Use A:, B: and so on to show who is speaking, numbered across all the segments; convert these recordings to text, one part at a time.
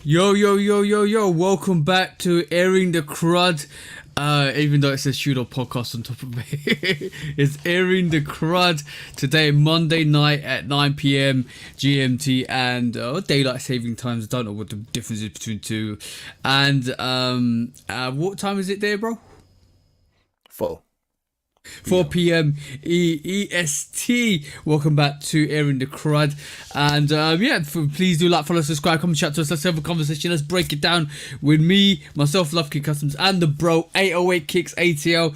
A: Yo, yo, yo, yo, yo, welcome back to Airing the Crud. Even though it says Pseudo Podcast on top of it, it's Airing the Crud today, Monday night at 9 p.m. GMT and daylight saving times. I don't know what the difference is between two. And what time is it there, bro? 4 p.m. EST. Welcome back to Airing the Crud. And please do like, follow, subscribe, come chat to us. Let's have a conversation. Let's break it down with me, myself, Love Kick Customs, and the bro 808 Kicks ATL.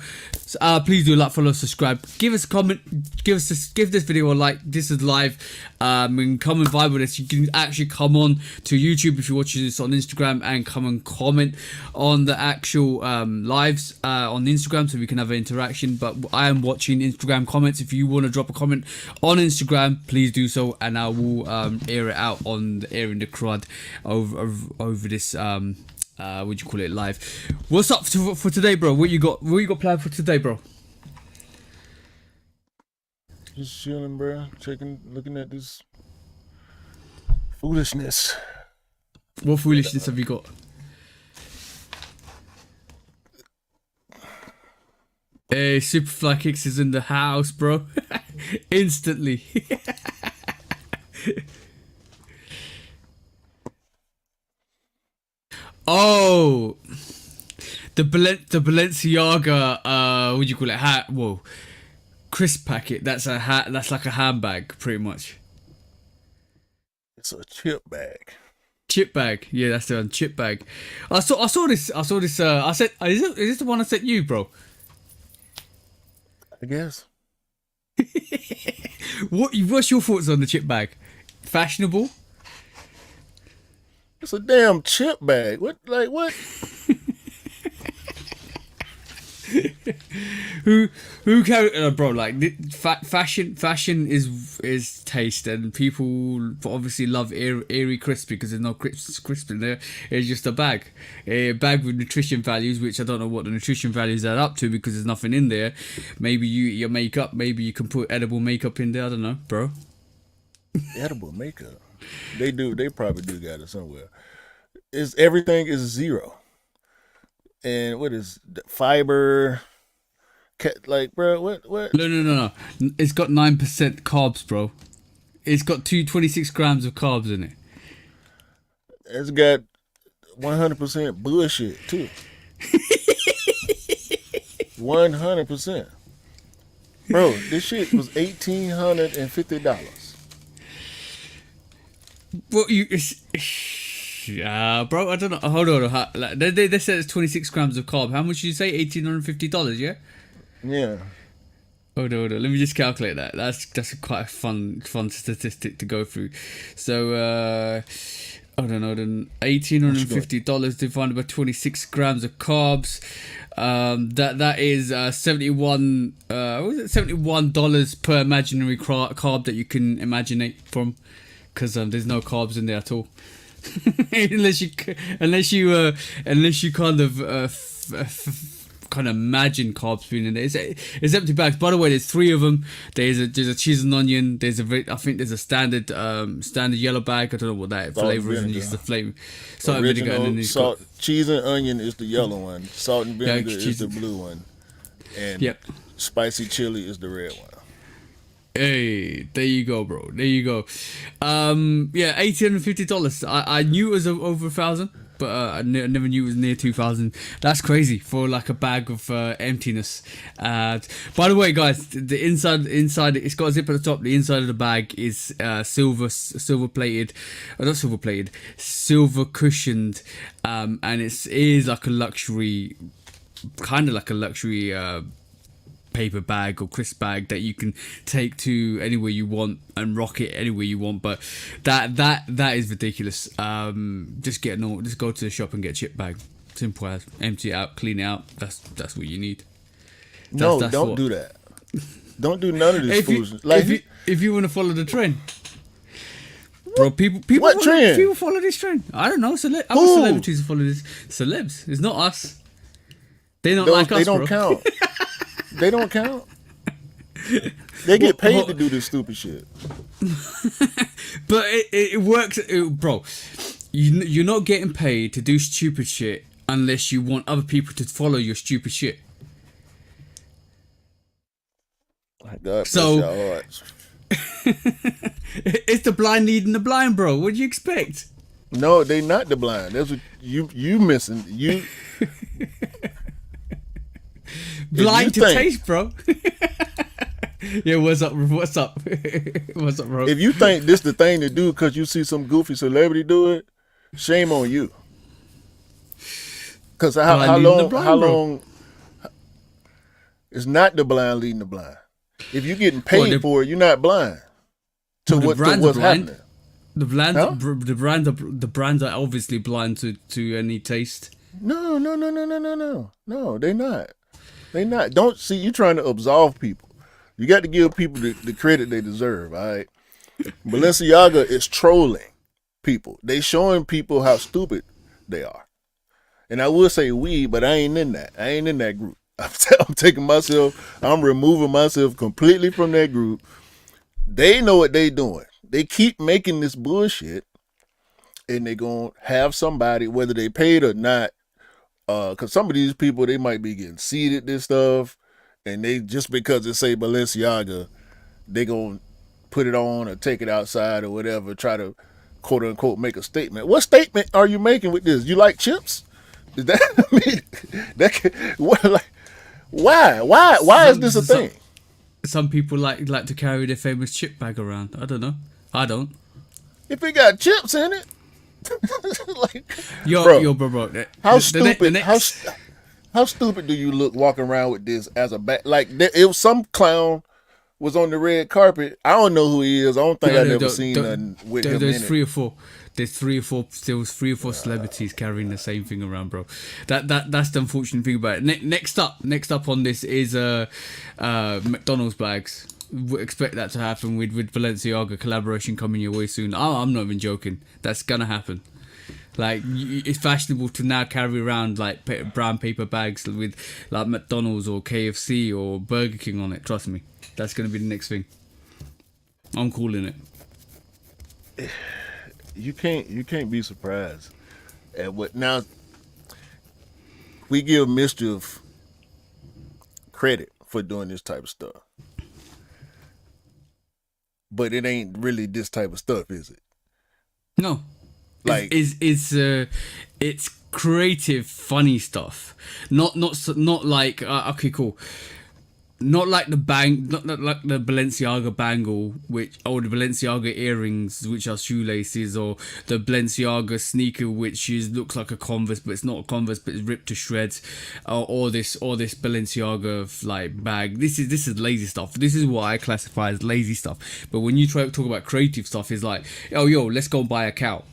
A: Please do like, follow, subscribe. Give us a comment. Give this video a like. This is live. And come and vibe with us. You can actually come on to YouTube if you're watching this on Instagram and come and comment on the actual lives on Instagram so we can have an interaction. But I am watching Instagram comments. If you want to drop a comment on Instagram, please do so, and I will air it out on the Airing the Crud over this what do you call it, live. What's up for today, bro? What you got planned for today, bro?
B: Just chilling, bro. Looking at this foolishness.
A: What foolishness have you got? Hey, Superfly Kicks is in the house, bro. Instantly. Oh, the Balenciaga, what do you call it? Hat. Whoa, crisp packet. That's a hat. That's like a handbag, pretty much.
B: It's a chip bag.
A: Chip bag. Yeah, that's the one. Chip bag. I saw this. I said, is this the one I sent you, bro?
B: I guess.
A: What's your thoughts on the chip bag? Fashionable?
B: It's a damn chip bag. What?
A: who carry bro? Like fashion is taste, and people obviously love airy crisp because there's no crisp in there. It's just a bag with nutrition values, which I don't know what the nutrition values add up to because there's nothing in there. Maybe your makeup. Maybe you can put edible makeup in there. I don't know, bro.
B: Edible makeup. They do. They probably do got it somewhere. Everything is zero. And what is fiber? Like, bro, what?
A: No. It's got 9% carbs, bro. It's got 26 grams of carbs in it.
B: It's got 100% bullshit too. 100%. Bro, this shit was $1,850.
A: Well, bro, I don't know. Hold on. They said it's 26 grams of carb. How much did you say? $1,850, yeah?
B: Yeah.
A: Hold on. Let me just calculate that. That's quite a fun statistic to go through. So, hold on. $1,850 divided by 26 grams of carbs. That is $71 per imaginary carb that you can imaginate from, because there's no carbs in there at all. unless you kind of imagine carbs being in there. It's empty bags. By the way, there's 3 of them. There's a cheese and onion. I think there's a standard yellow bag. I don't know what that flavor is. And use the flavor. Salt and vinegar. And then
B: salt, cheese and onion is the yellow one. Salt and vinegar is the blue one. And spicy chili is the red one.
A: Hey, there you go, bro. There you go. $1,850. I knew it was over 1,000, but I never knew it was near 2,000. That's crazy for like a bag of emptiness. By the way, guys, the inside, it's got a zip at the top. The inside of the bag is silver plated, not silver plated, silver cushioned, and it is like a luxury, kind of like a luxury. Paper bag or crisp bag that you can take to anywhere you want and rock it anywhere you want, but that is ridiculous. Just go to the shop and get a chip bag. Simple as. Empty it out, clean it out. That's what you need.
B: Don't do that. Don't do none of this foolishness.
A: If you want to follow the trend, bro, people
B: what trend?
A: People follow this trend. I don't know. I want celebrities to follow this. Celebs. It's not us. They don't like us. They don't
B: count. They don't count. They get paid to do this stupid shit.
A: But it works, bro. you're not getting paid to do stupid shit unless you want other people to follow your stupid shit.
B: God bless
A: So
B: y'all hearts.
A: it's the blind leading the blind, bro. What do you expect?
B: No, they not the blind. That's what you missing. You
A: Blind to
B: think-
A: taste, bro. Yeah, what's up? What's up? What's up, bro?
B: if you think this the thing to do because you see some goofy celebrity do it, shame on you. Because how
A: Blind leading the
B: long?
A: blind,
B: How
A: bro.
B: long? It's not the blind leading the blind. If you're getting paid for it, you're not blind to
A: the
B: to
A: brands are
B: what's
A: blind.
B: happening.
A: The blind,
B: Huh?
A: the brands are obviously blind to any taste.
B: No, they not. They not. Don't see you trying to absolve people. You got to give people the credit they deserve. All right. Balenciaga is trolling people. They showing people how stupid they are. And I will say we, but I ain't in that. I ain't in that group. I'm taking myself. I'm removing myself completely from that group. They know what they doing. They keep making this bullshit, and they gonna have somebody, whether they paid or not. Cause some of these people, they might be getting seeded this stuff, and they just because it say Balenciaga, they gonna put it on or take it outside or whatever, try to quote unquote make a statement. What statement are you making with this? You like chips? Is that I mean what like why is this a thing?
A: Some people like to carry their famous chip bag around. I don't know. I don't.
B: If it got chips in it, like
A: Bro.
B: how
A: The
B: stupid
A: next-
B: how stupid do you look walking around with this as a bag? Like it was some clown was on the red carpet. I don't know who he is. I don't think I never seen nothing with him
A: There's
B: in it.
A: There was three or four celebrities carrying the same thing around, bro. That's the unfortunate thing about it. Next up on this is McDonald's bags. We expect that to happen with Balenciaga collaboration coming your way soon. I'm not even joking. That's gonna happen. Like it's fashionable to now carry around like brown paper bags with like McDonald's or KFC or Burger King on it. Trust me, that's gonna be the next thing. I'm calling it.
B: You can't be surprised at what now. We give Mischief credit for doing this type of stuff, but it ain't really this type of stuff, is it?
A: No,
B: Like
A: it's creative, funny stuff. Not like okay, cool. Not like the not like the Balenciaga bangle, the Balenciaga earrings, which are shoelaces, or the Balenciaga sneaker, which looks like a Converse, but it's not a Converse, but it's ripped to shreds, or this Balenciaga like bag. This is lazy stuff. This is what I classify as lazy stuff. But when you try to talk about creative stuff, it's like, oh yo, let's go buy a cow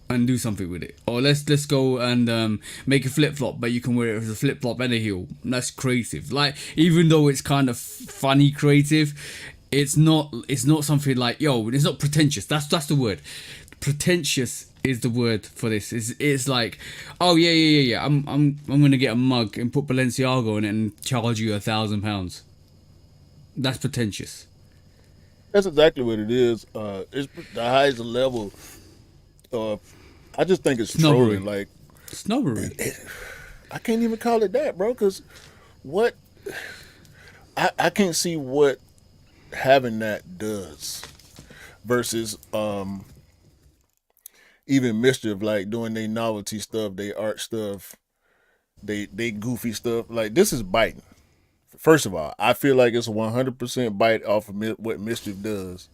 A: and do something with it, or let's go and make a flip flop, but you can wear it as a flip flop and a heel. That's creative. Like, even though it's kind of funny creative, it's not something like, yo, it's not pretentious. That's the word. Pretentious is the word for this. It's like, oh yeah. I'm gonna get a mug and put Balenciaga on it and charge you £1,000. That's pretentious.
B: that's exactly what it is. It's the highest level. I just think it's
A: Snobbery.
B: trolling. Like
A: Snobbery.
B: I can't even call it that, bro. Because what I can't see what having that does versus even Mischief, like doing their novelty stuff, they art stuff, they goofy stuff. Like this is biting. First of all, I feel like it's a 100% bite off of what Mischief does.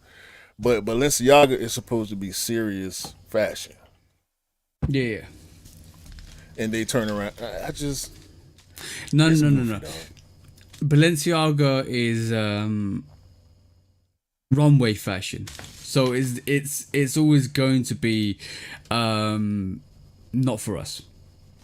B: But Balenciaga is supposed to be serious fashion,
A: Yeah.
B: and they turn around. I just
A: No.
B: dog.
A: Balenciaga is runway fashion, so it's always going to be not for us.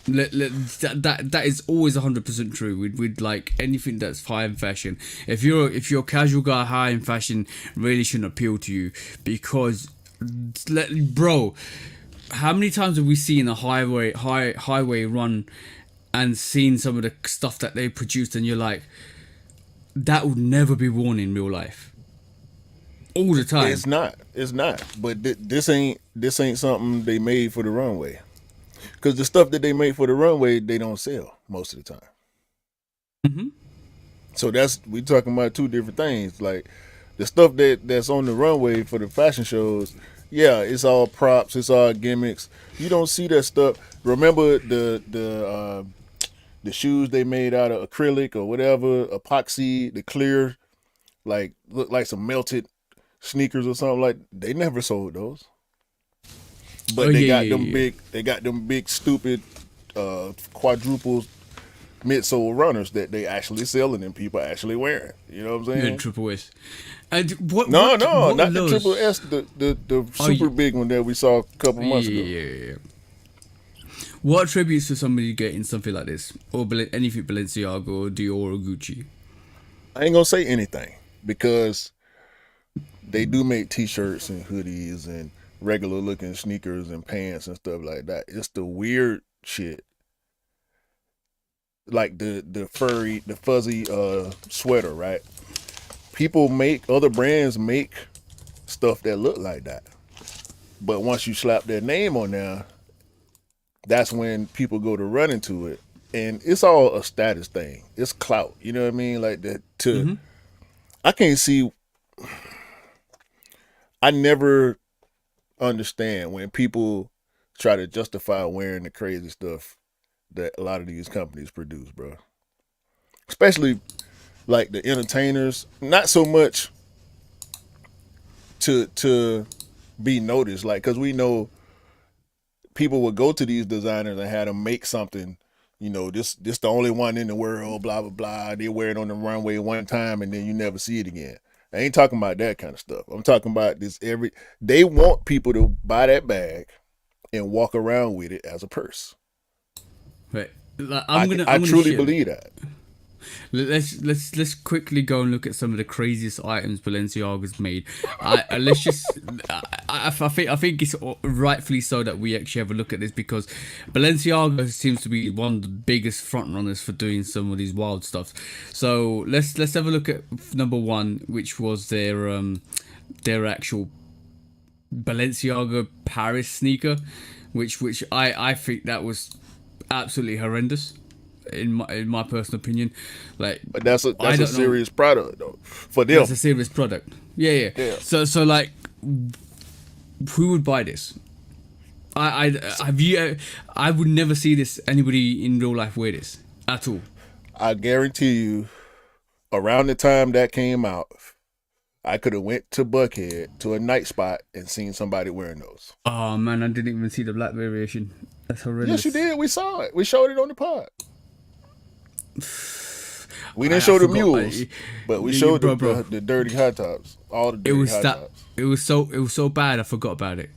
A: That is always 100% true with like anything that's high in fashion. If you're a casual guy, high in fashion really shouldn't appeal to you, because bro, how many times have we seen a highway run and seen some of the stuff that they produced, and you're like, that would never be worn in real life. all the time.
B: It's not. It's not. But this ain't something they made for the runway. Because the stuff that they make for the runway, they don't sell most of the time.
A: Hmm.
B: So that's we talking about two different things. Like the stuff that's on the runway for the fashion shows, yeah, it's all props, it's all gimmicks. You don't see that stuff. Remember the shoes they made out of acrylic or whatever, epoxy, the clear, like look like some melted sneakers or something like. They never sold those,
A: Oh
B: but
A: yeah, yeah, yeah.
B: they got them big stupid quadruple midsole runners that they actually selling and people actually wearing. You know what I'm
A: You had
B: saying?
A: triple S. And what
B: No,
A: what
B: no,
A: what are
B: not the triple
A: those?
B: S, the
A: Oh
B: super big one that we saw a couple months
A: yeah,
B: ago.
A: yeah, yeah, yeah. What attributes to somebody getting something like this, or anything Balenciaga or Dior or Gucci?
B: I ain't gonna say anything because they do make T-shirts and hoodies and regular looking sneakers and pants and stuff like that. It's the weird shit, like the furry, the fuzzy sweater, right? People make other brands make stuff that look like that, but once you slap their name on there, that's when people go to run into it. And it's all a status thing. It's clout. You know what I mean? Like that to
A: Hmm.
B: I can't see I never understand when people try to justify wearing the crazy stuff that a lot of these companies produce, bro. Especially like the entertainers, not so much to be noticed, like because we know people would go to these designers and have them make something. You know, this the only one in the world. Blah blah blah. They wear it on the runway one time and then you never see it again. I ain't talking about that kind of stuff. I'm talking about this every. They want people to buy that bag and walk around with it as a purse.
A: Right. Like,
B: I
A: I'm gonna
B: truly
A: share.
B: believe that.
A: Let's quickly go and look at some of the craziest items Balenciaga's made. Let's just I think it's rightfully so that we actually have a look at this because Balenciaga seems to be one of the biggest front runners for doing some of these wild stuff. So let's have a look at number one, which was their actual Balenciaga Paris sneaker, which I think that was absolutely horrendous in my personal opinion. Like
B: But that's a
A: I
B: that's a
A: don't know,
B: serious product though for
A: that's
B: them.
A: a serious product. Yeah, yeah.
B: Yeah.
A: So like, who would buy this? I have you. I would never see this anybody in real life wear this at all.
B: I guarantee you, around the time that came out, I could have went to Buckhead to a night spot and seen somebody wearing those.
A: Oh man, I didn't even see the black variation. That's
B: Yes, you
A: horrendous.
B: did. We saw it. We showed it on the pod. We didn't
A: I
B: show the
A: forgot,
B: mules, but we showed
A: bro.
B: the dirty hot tops, all the
A: It
B: dirty
A: was
B: hot
A: that.
B: tops.
A: It was so bad. I forgot about it.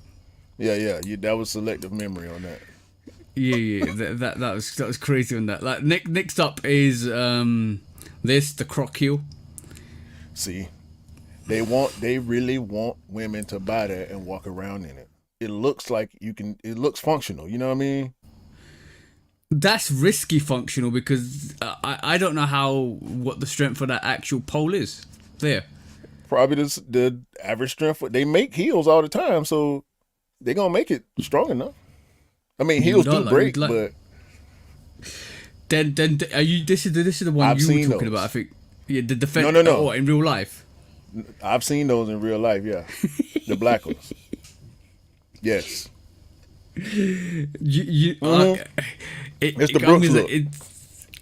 B: Yeah, yeah. That was selective memory on that.
A: Yeah, yeah. That was crazy on that. Like next up is this the croc heel.
B: See, they really want women to buy that and walk around in it. It looks like you can. It looks functional. You know what I mean?
A: That's risky functional because I don't know what the strength of that actual pole is. There.
B: Probably the average strength. They make heels all the time, so they're gonna make it strong enough. I mean,
A: You
B: heels
A: would
B: do
A: like,
B: break,
A: like
B: but
A: then are you this is the one
B: I've
A: you were
B: seen
A: talking about, I
B: those.
A: think. Yeah, the
B: No,
A: defense
B: no, no.
A: or in real life.
B: I've seen those in real life. Yeah, the black ones. Yes.
A: You
B: Mm-hmm. It's the
A: I'm
B: Brooks look. It's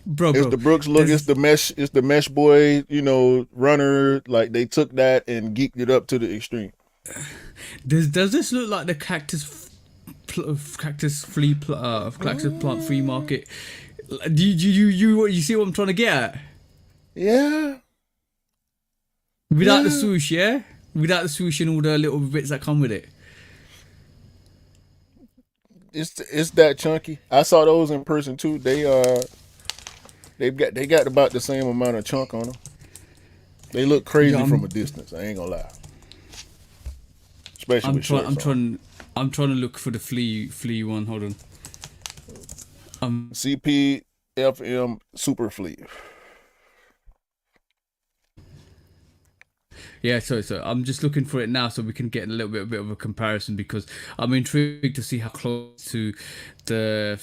A: bro.
B: the Brooks look. It's the mesh. It's the mesh boy. You know, runner. Like they took that and geeked it up to the extreme.
A: Does this look like the cactus plant flea market? Do you see what I'm trying to get at?
B: Yeah,
A: Without the
B: yeah.
A: swoosh, yeah? Without the swoosh and all the little bits that come with it.
B: It's that chunky. I saw those in person too. They got about the same amount of chunk on them. They look
A: Yeah,
B: crazy from a distance. I ain't gonna lie, especially
A: I'm
B: with
A: trying.
B: shorts on.
A: I'm trying to look for the flea one. Hold on.
B: CP FM Super Fleet.
A: Yeah, so I'm just looking for it now so we can get a bit of a comparison because I'm intrigued to see how close to the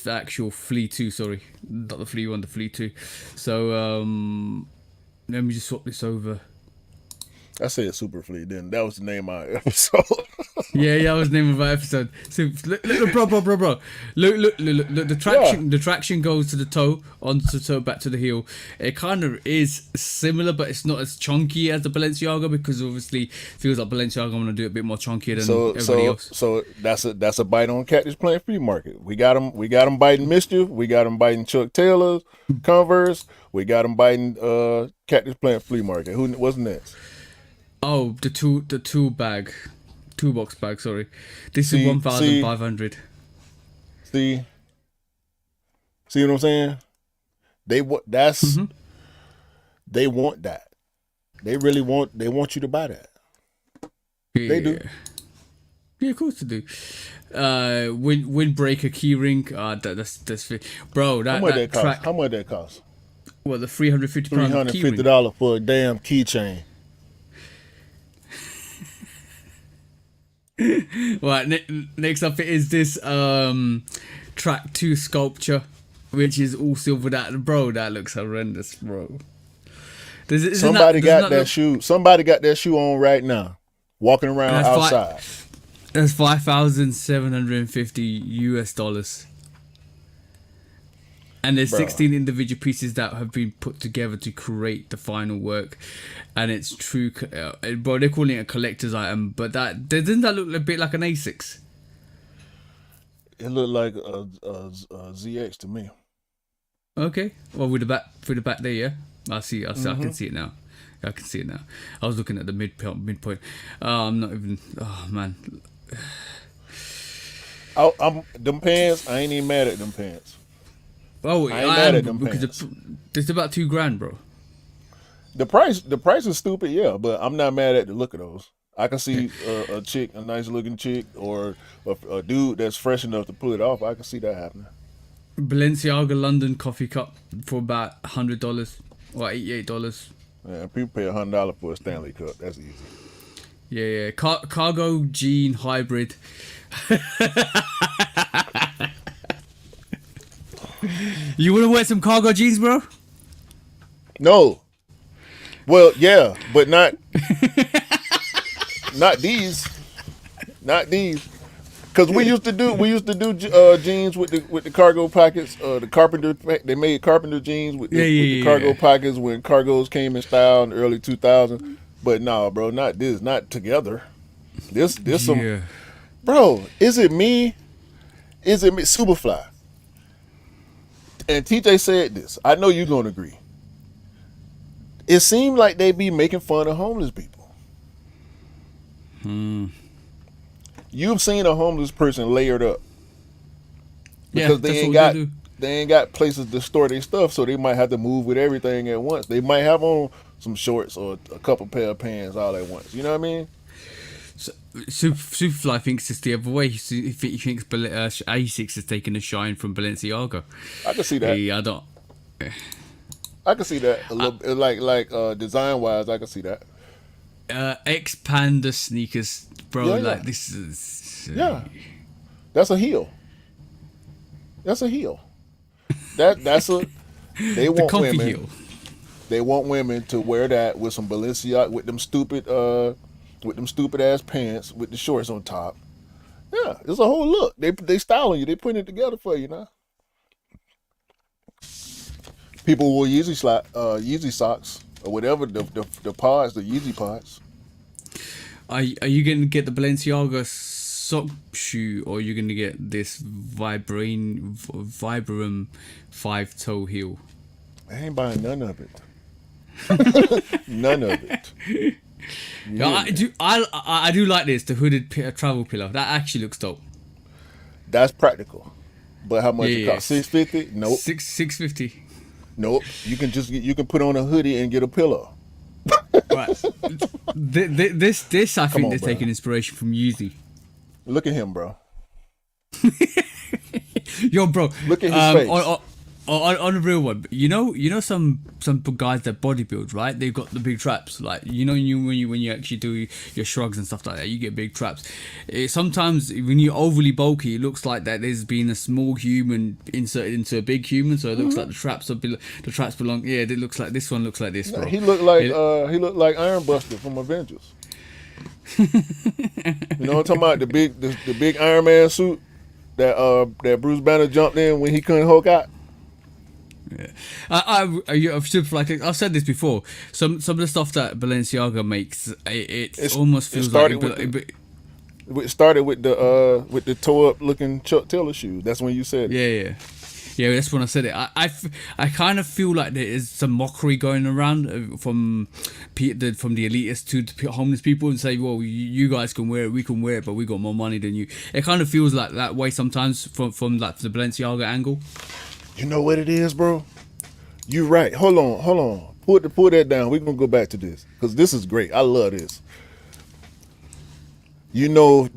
A: actual Flea 2, sorry, not the Flea 1, the Flea 2. So let me just swap this over.
B: I said Super Fleet, then that was the name of our episode.
A: Yeah, that was the name of our episode. So, look, bro. Look. The traction goes to the toe, onto the toe, back to the heel. It kind of is similar, but it's not as chunky as the Balenciaga because obviously feels like Balenciaga. I'm gonna do it a bit more chunkier than everybody else.
B: So that's a bite on Cactus Plant Flea Market. We got them biting Mischief. We got them biting Chuck Taylor's, Converse. We got them biting Cactus Plant Flea Market. What's next?
A: Oh, the toolbox bag. Sorry, this is 1,500.
B: See what I'm saying? They want that. They really want. They want you to buy that.
A: Yeah.
B: They do.
A: Yeah, of course they do. Windbreaker keyring. That's bro.
B: How much that cost? How much that cost?
A: What, the £350
B: $350 for a damn keychain.
A: Right, next up it is this track 2 sculpture, which is all silvered out. Bro, that looks horrendous, bro.
B: Somebody got that shoe. Somebody got that shoe on right now, walking around outside.
A: That's $5,750 and there's 16 individual pieces that have been put together to create the final work, and it's true. Bro, they're calling it a collector's item, but doesn't that look a bit like an Asics?
B: It looked like a ZX to me.
A: Okay, well with the back there, yeah. I see. I can see it now. I can see it now. I was looking at the midpoint. I'm not even. Oh man.
B: I'm them pants. I ain't even mad at them pants.
A: Oh,
B: I ain't mad at them
A: because
B: pants.
A: it's about $2,000, bro.
B: The price is stupid, yeah, but I'm not mad at the look of those. I can see a nice looking chick, or a dude that's fresh enough to pull it off. I can see that happening.
A: Balenciaga London coffee cup for about $100 or $88.
B: Yeah, people pay $100 for a Stanley Cup. That's easy.
A: Yeah. Cargo jean hybrid. You want to wear some cargo jeans, bro?
B: No. Well, yeah, but not these. Not these. Because we used to do jeans with the cargo pockets. The carpenter, they made carpenter jeans with the cargo pockets when cargos came in style in the early 2000s. But no, bro, not this, not together. This some, bro. Is it me? Superfly. And TJ said this. I know you're gonna agree. It seemed like they be making fun of homeless people. You've seen a homeless person layered up because they ain't got places to store their stuff, so they might have to move with everything at once. They might have on some shorts or a couple pair of pants all at once. You know what I mean?
A: So, Superfly thinks it's the other way. He thinks Asics has taken a shine from Balenciaga.
B: I can see that.
A: I don't.
B: I can see that a little bit, like design wise. I can see that.
A: X Panda sneakers, bro.
B: Yeah.
A: This is.
B: That's a heel. That's a heel. That's a. They want
A: the
B: women.
A: heel.
B: They want women to wear that with some Balenciaga, with them stupid ass pants with the shorts on top. Yeah, it's a whole look. They styling you. They putting it together for you now. People wear Yeezy socks or whatever the pods, the Yeezy pods.
A: Are you going to get the Balenciaga sock shoe, or are you going to get this Vibram 5-toe heel?
B: I ain't buying none of it. None of it.
A: Yeah. I do like this, the hooded travel pillow. That actually looks dope.
B: That's practical. But how much it cost? $650? Nope.
A: $650.
B: Nope. You can put on a hoodie and get a pillow.
A: Right. This I think they're taking inspiration from Yeezy.
B: Look at him, bro.
A: Yo, bro.
B: Look at his face.
A: on a real one, you know some guys that bodybuild, right? They've got the big traps, like when you actually do your shrugs and stuff like that, you get big traps. Sometimes when you're overly bulky, it looks like that there's been a small human inserted into a big human, so it looks like the traps belong. Yeah, it looks like this one looks like this, bro.
B: He looked like Iron Buster from Avengers. You know what I'm talking about? The big Iron Man suit that Bruce Banner jumped in when he couldn't Hulk out.
A: Yeah. I've said this before. Some of the stuff that Balenciaga makes, it almost feels like
B: it started with the toe up looking Chuck Taylor shoes. That's when you said it.
A: Yeah, that's when I said it. I kind of feel like there is some mockery going around from the elitists to the homeless people, and say, well, you guys can wear it, we can wear it, but we got more money than you. It kind of feels like that way sometimes from like the Balenciaga angle.
B: You know what it is, bro? You're right. Hold on. Pull that down. We're gonna go back to this because this is great. I love this. You know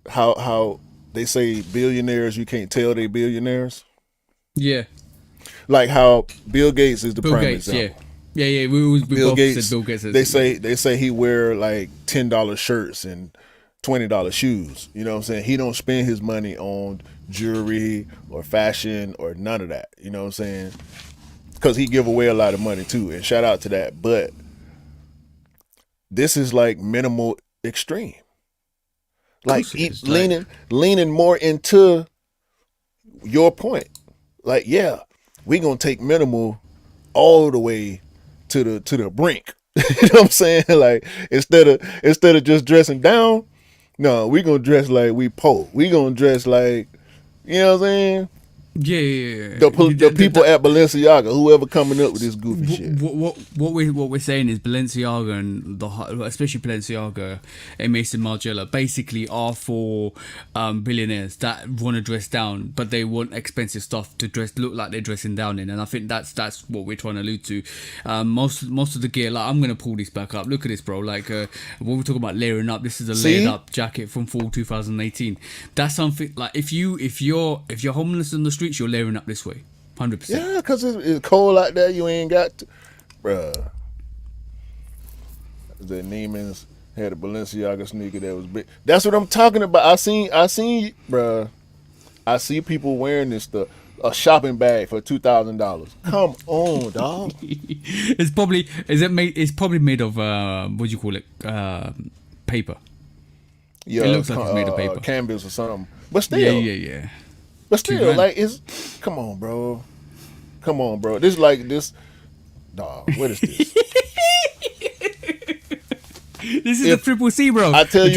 B: how they say billionaires, you can't tell they billionaires.
A: Yeah.
B: Like how Bill Gates is the prime example.
A: Yeah. We
B: Bill
A: both
B: Gates.
A: said Bill Gates.
B: They say he wear like $10 shirts and $20 shoes. You know what I'm saying? He don't spend his money on jewelry or fashion or none of that. You know what I'm saying? Because he give away a lot of money too. And shout out to that. But this is like minimal extreme. Like leaning more into your point. Like, yeah, we gonna take minimal all the way to the brink. You know what I'm saying? Like instead of just dressing down, no, we gonna dress like we po. We gonna dress like, you know what I'm saying?
A: Yeah.
B: The people at Balenciaga, whoever coming up with this goofy shit.
A: What we're saying is Balenciaga and especially Balenciaga and Mason Margiela basically are for billionaires that want to dress down, but they want expensive stuff to look like they're dressing down in, and I think that's what we're trying to allude to. Most of the gear, like I'm gonna pull this back up. Look at this, bro. Like when we're talking about layering up, this is a layered up jacket from fall 2018. That's something like if you're homeless on the streets, you're layering up this way, 100%.
B: Yeah, because it's cold out there. You ain't got to, bruh. The Neiman's had a Balenciaga sneaker that was big. That's what I'm talking about. I seen, bruh. I see people wearing this stuff. A shopping bag for $2,000. Come on, dog.
A: It's probably made of what do you call it? Paper.
B: Yeah,
A: it looks like it's made of paper,
B: canvas or something. But still,
A: yeah.
B: But still, like come on, bro. This like this. Dog, what is this?
A: This is a triple C, bro.
B: I can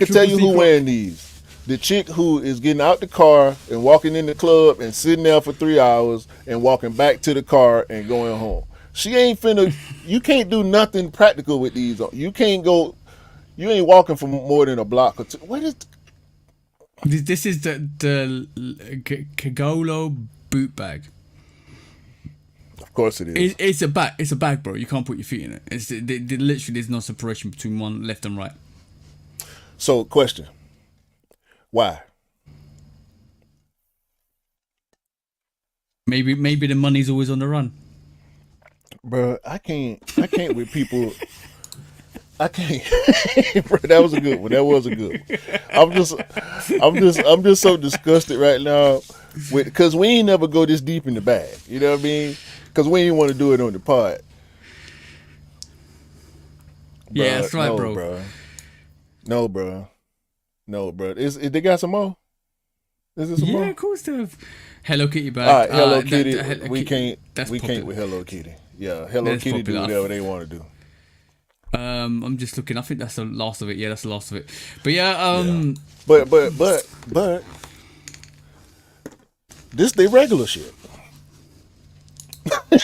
B: tell you who wearing these. The chick who is getting out the car and walking in the club and sitting there for 3 hours and walking back to the car and going home. She ain't finna. You can't do nothing practical with these. You can't go. You ain't walking for more than a block or two. What is?
A: This is the Kagolo boot bag.
B: Of course it is.
A: It's a bag. It's a bag, bro. You can't put your feet in it. Literally, there's no separation between one left and right.
B: So, question: why?
A: Maybe the money's always on the run.
B: Bro, I can't with people. I can't. Bro, that was a good one. I'm just so disgusted right now because we ain't never go this deep in the bag. You know what I mean? Because we ain't want to do it on the pod.
A: Yeah, that's right, bro.
B: No, bro. They got some more? Is there some more?
A: Yeah, of course they have. Hello Kitty bag.
B: All right, Hello Kitty. We can't with Hello Kitty. Yeah, Hello Kitty do whatever they want to do.
A: I'm just looking. I think that's the last of it. Yeah, that's the last of it. But yeah,
B: But this the regular shit.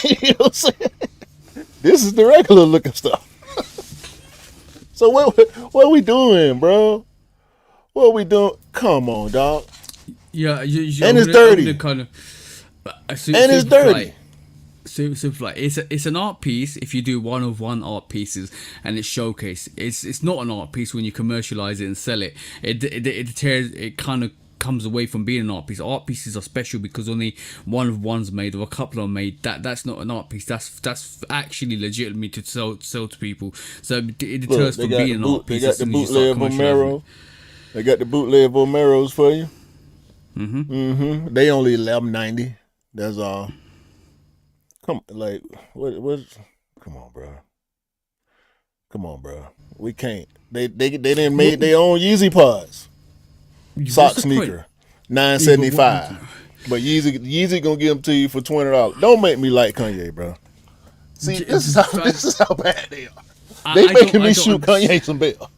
B: You know what I'm saying? This is the regular looking stuff. So what are we doing, bro? What are we doing? Come on, dog.
A: Yeah,
B: and it's dirty.
A: Kind of,
B: and it's dirty.
A: Like it's an art piece if you do one of one art pieces and it's showcased. It's not an art piece when you commercialize it and sell it. It tears. It kind of comes away from being an art piece. Art pieces are special because only one of one's made or a couple are made. That's not an art piece. That's actually legitimate to sell to people. So it deters from being an art piece.
B: They got the bootleg Vomero. They got the bootleg Vomeros for you. They only $11.90. That's all. Come what? Come on, bro. Come on, bro. We can't. They didn't make their own Yeezy pods. Sock sneaker, $9.75. But Yeezy gonna give them to you for $20. Don't make me like Kanye, bro. See, this is how bad they are. They making me shoot Kanye some bail.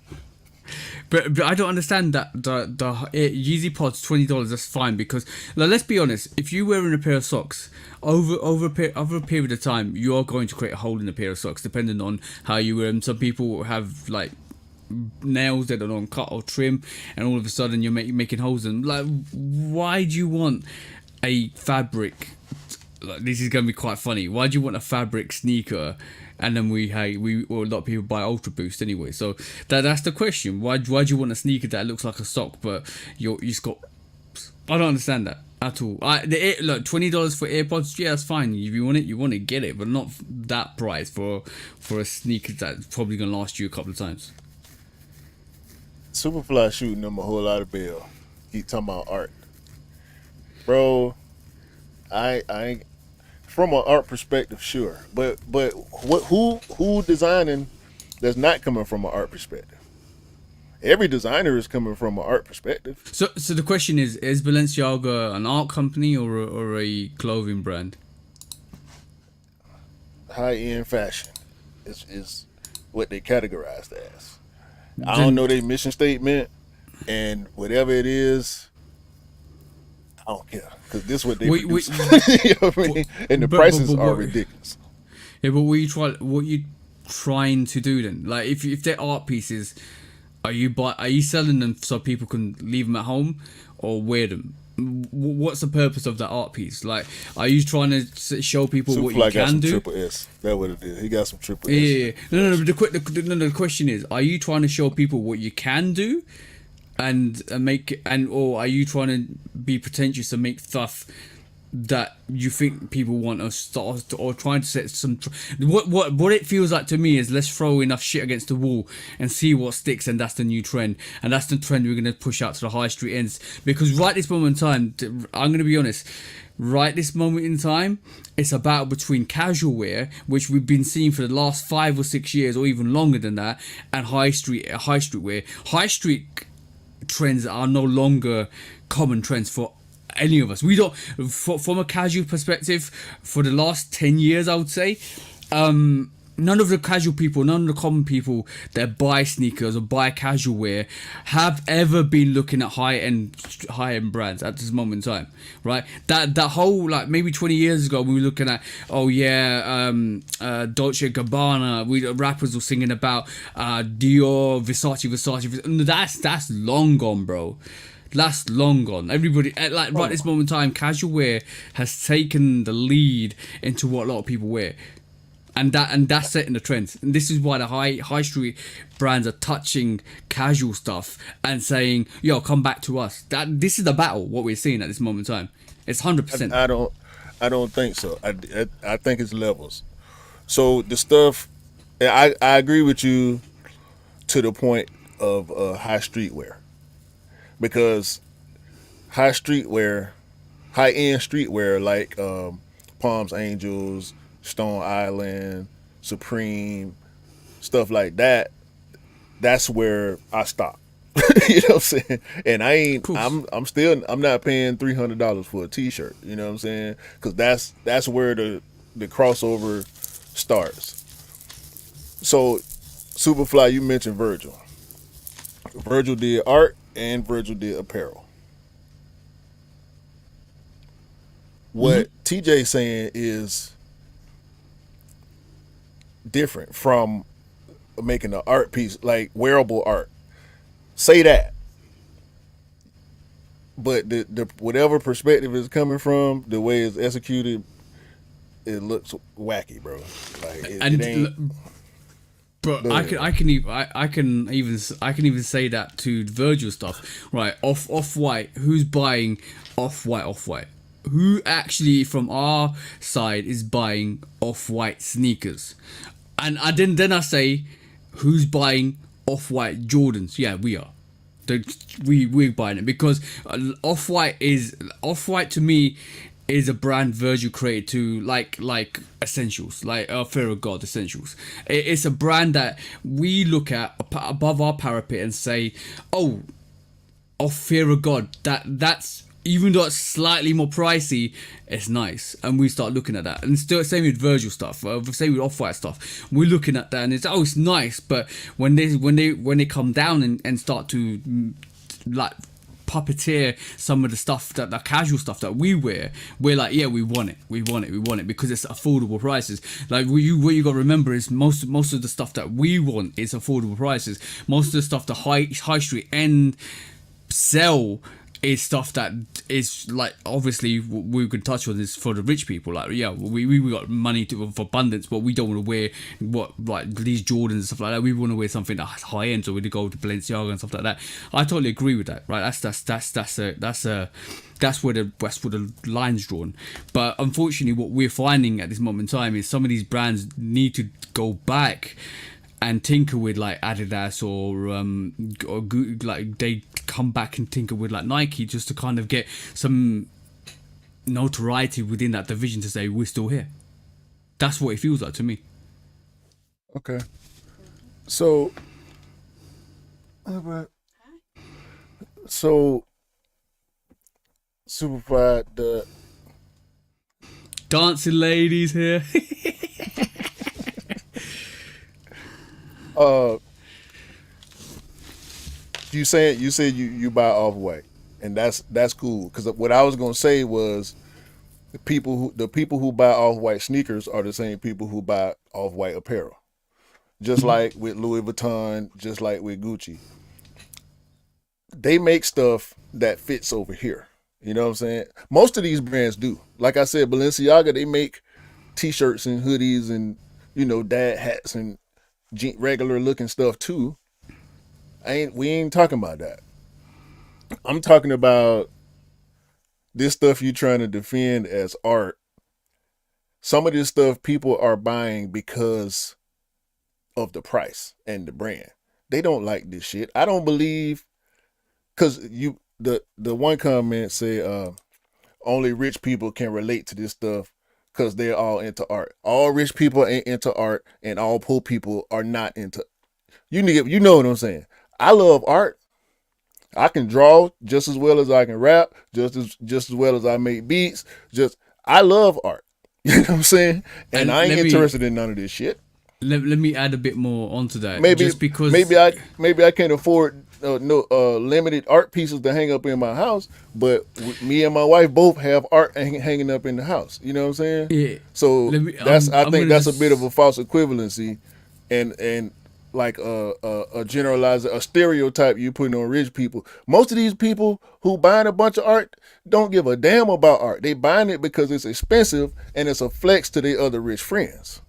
A: But I don't understand that the Yeezy Pods $20. That's fine because let's be honest. If you're wearing a pair of socks over a period of time, you are going to create a hole in a pair of socks, depending on how you wear them. Some people have like nails that don't cut or trim, and all of a sudden you're making holes in them. Like, why do you want a fabric? Like, this is going to be quite funny. Why do you want a fabric sneaker? And then a lot of people buy Ultra Boost anyway. So that's the question. Why do you want a sneaker that looks like a sock, but you just got? I don't understand that at all. Look, $20 for AirPods, yeah, that's fine. If you want it, get it, but not that price for a sneaker that's probably gonna last you a couple of times.
B: Superfly shooting them a whole lot of bail. Keep talking about art, bro. I ain't. From an art perspective, sure, but who designing that's not coming from an art perspective? Every designer is coming from an art perspective.
A: So the question is Balenciaga an art company or a clothing brand?
B: High end fashion is what they categorized as. I don't know their mission statement, and whatever it is, I don't care. Because this is what they produce. You know what I mean? And the prices are ridiculous.
A: Yeah, but what you trying to do then? Like, if they're art pieces, are you selling them so people can leave them at home or wear them? What's the purpose of that art piece? Like, are you trying to show people what you can do?
B: Triple S. That's what it is. He got some triple S.
A: Yeah. No. But the question is, are you trying to show people what you can do? Or are you trying to be pretentious and make stuff that you think people want or trying to set some what it feels like to me is let's throw enough shit against the wall and see what sticks, and that's the new trend, and that's the trend we're going to push out to the high street ends. Because right this moment in time, I'm going to be honest, right this moment in time, it's a battle between casual wear, which we've been seeing for the last 5 or 6 years or even longer than that, and high street wear. High street trends are no longer common trends for any of us. We don't, from a casual perspective, for the last 10 years, I would say, none of the casual people, none of the common people that buy sneakers or buy casual wear have ever been looking at high-end brands at this moment in time, right? That whole, like, maybe 20 years ago, we were looking at, Dolce & Gabbana, rappers were singing about Dior, Versace. That's long gone, bro. That's long gone. Everybody, right this moment in time, casual wear has taken the lead into what a lot of people wear. And that's setting the trends. And this is why the high street brands are touching casual stuff and saying, "Yo, come back to us." This is the battle. What we're seeing at this moment in time, it's 100%.
B: I don't think so. I think it's levels. So the stuff, I agree with you to the point of high streetwear, because high end streetwear like Palms Angels, Stone Island, Supreme, stuff like that, that's where I stop. You know what I'm saying? And I'm not paying $300 for a t-shirt, you know what I'm saying? Because that's where the crossover starts. So Superfly, you mentioned Virgil. Virgil did art and Virgil did apparel. What TJ saying is different from making an art piece, like wearable art. Say that, but the whatever perspective is coming from, the way it's executed, it looks wacky, bro. Like it ain't.
A: But
B: Go ahead.
A: I can even say that to Virgil stuff, right? Off white. Who's buying off white? Off white. Who actually from our side is buying off white sneakers? And then I say, who's buying off white Jordans? Yeah, we are. We're buying it because off white to me is a brand Virgil created to like essentials, like Fear of God essentials. It's a brand that we look at above our parapet and say, oh, of Fear of God, that's even though it's slightly more pricey, it's nice, and we start looking at that. And still, same with Virgil stuff, same with Off-White stuff. We're looking at that, and it's nice. But when they come down and start to like puppeteer some of the stuff that the casual stuff that we wear, we're like, yeah, we want it because it's affordable prices. Like what you got to remember is most of the stuff that we want is affordable prices. Most of the stuff the high street end sell is stuff that is like, obviously we could touch on this for the rich people. Like, yeah, we got money for abundance, but we don't want to wear like these Jordans and stuff like that. We want to wear something that's high end, so we go to Balenciaga and stuff like that. I totally agree with that. Right, that's where the line's drawn. But unfortunately, what we're finding at this moment in time is some of these brands need to go back and tinker with like Adidas or like they come back and tinker with like Nike just to kind of get some notoriety within that division to say we're still here. That's what it feels like to me.
B: Okay. So, so Superfly, the
A: Dancing ladies here.
B: uh, you said you buy off white, and that's cool. Because what I was gonna say was the people who buy off white sneakers are the same people who buy off white apparel. Just like with Louis Vuitton, just like with Gucci, they make stuff that fits over here. You know what I'm saying? Most of these brands do. Like I said, Balenciaga, they make t-shirts and hoodies and dad hats and regular looking stuff too. We ain't talking about that. I'm talking about this stuff you trying to defend as art. Some of this stuff people are buying because of the price and the brand. They don't like this shit. I don't believe, because the one comment said only rich people can relate to this stuff because they're all into art. All rich people ain't into art, and all poor people are not into. You know what I'm saying? I love art. I can draw just as well as I can rap, just as well as I make beats. I love art. You know what I'm saying? And I ain't interested in none of this shit.
A: Let me add a bit more onto that.
B: Maybe
A: just because
B: maybe I can't afford limited art pieces to hang up in my house, but me and my wife both have art hanging up in the house. You know what I'm saying?
A: Yeah.
B: So I think that's a bit of a false equivalency, and like a generalizer, a stereotype you putting on rich people. Most of these people who buying a bunch of art don't give a damn about art. They buying it because it's expensive and it's a flex to their other rich friends.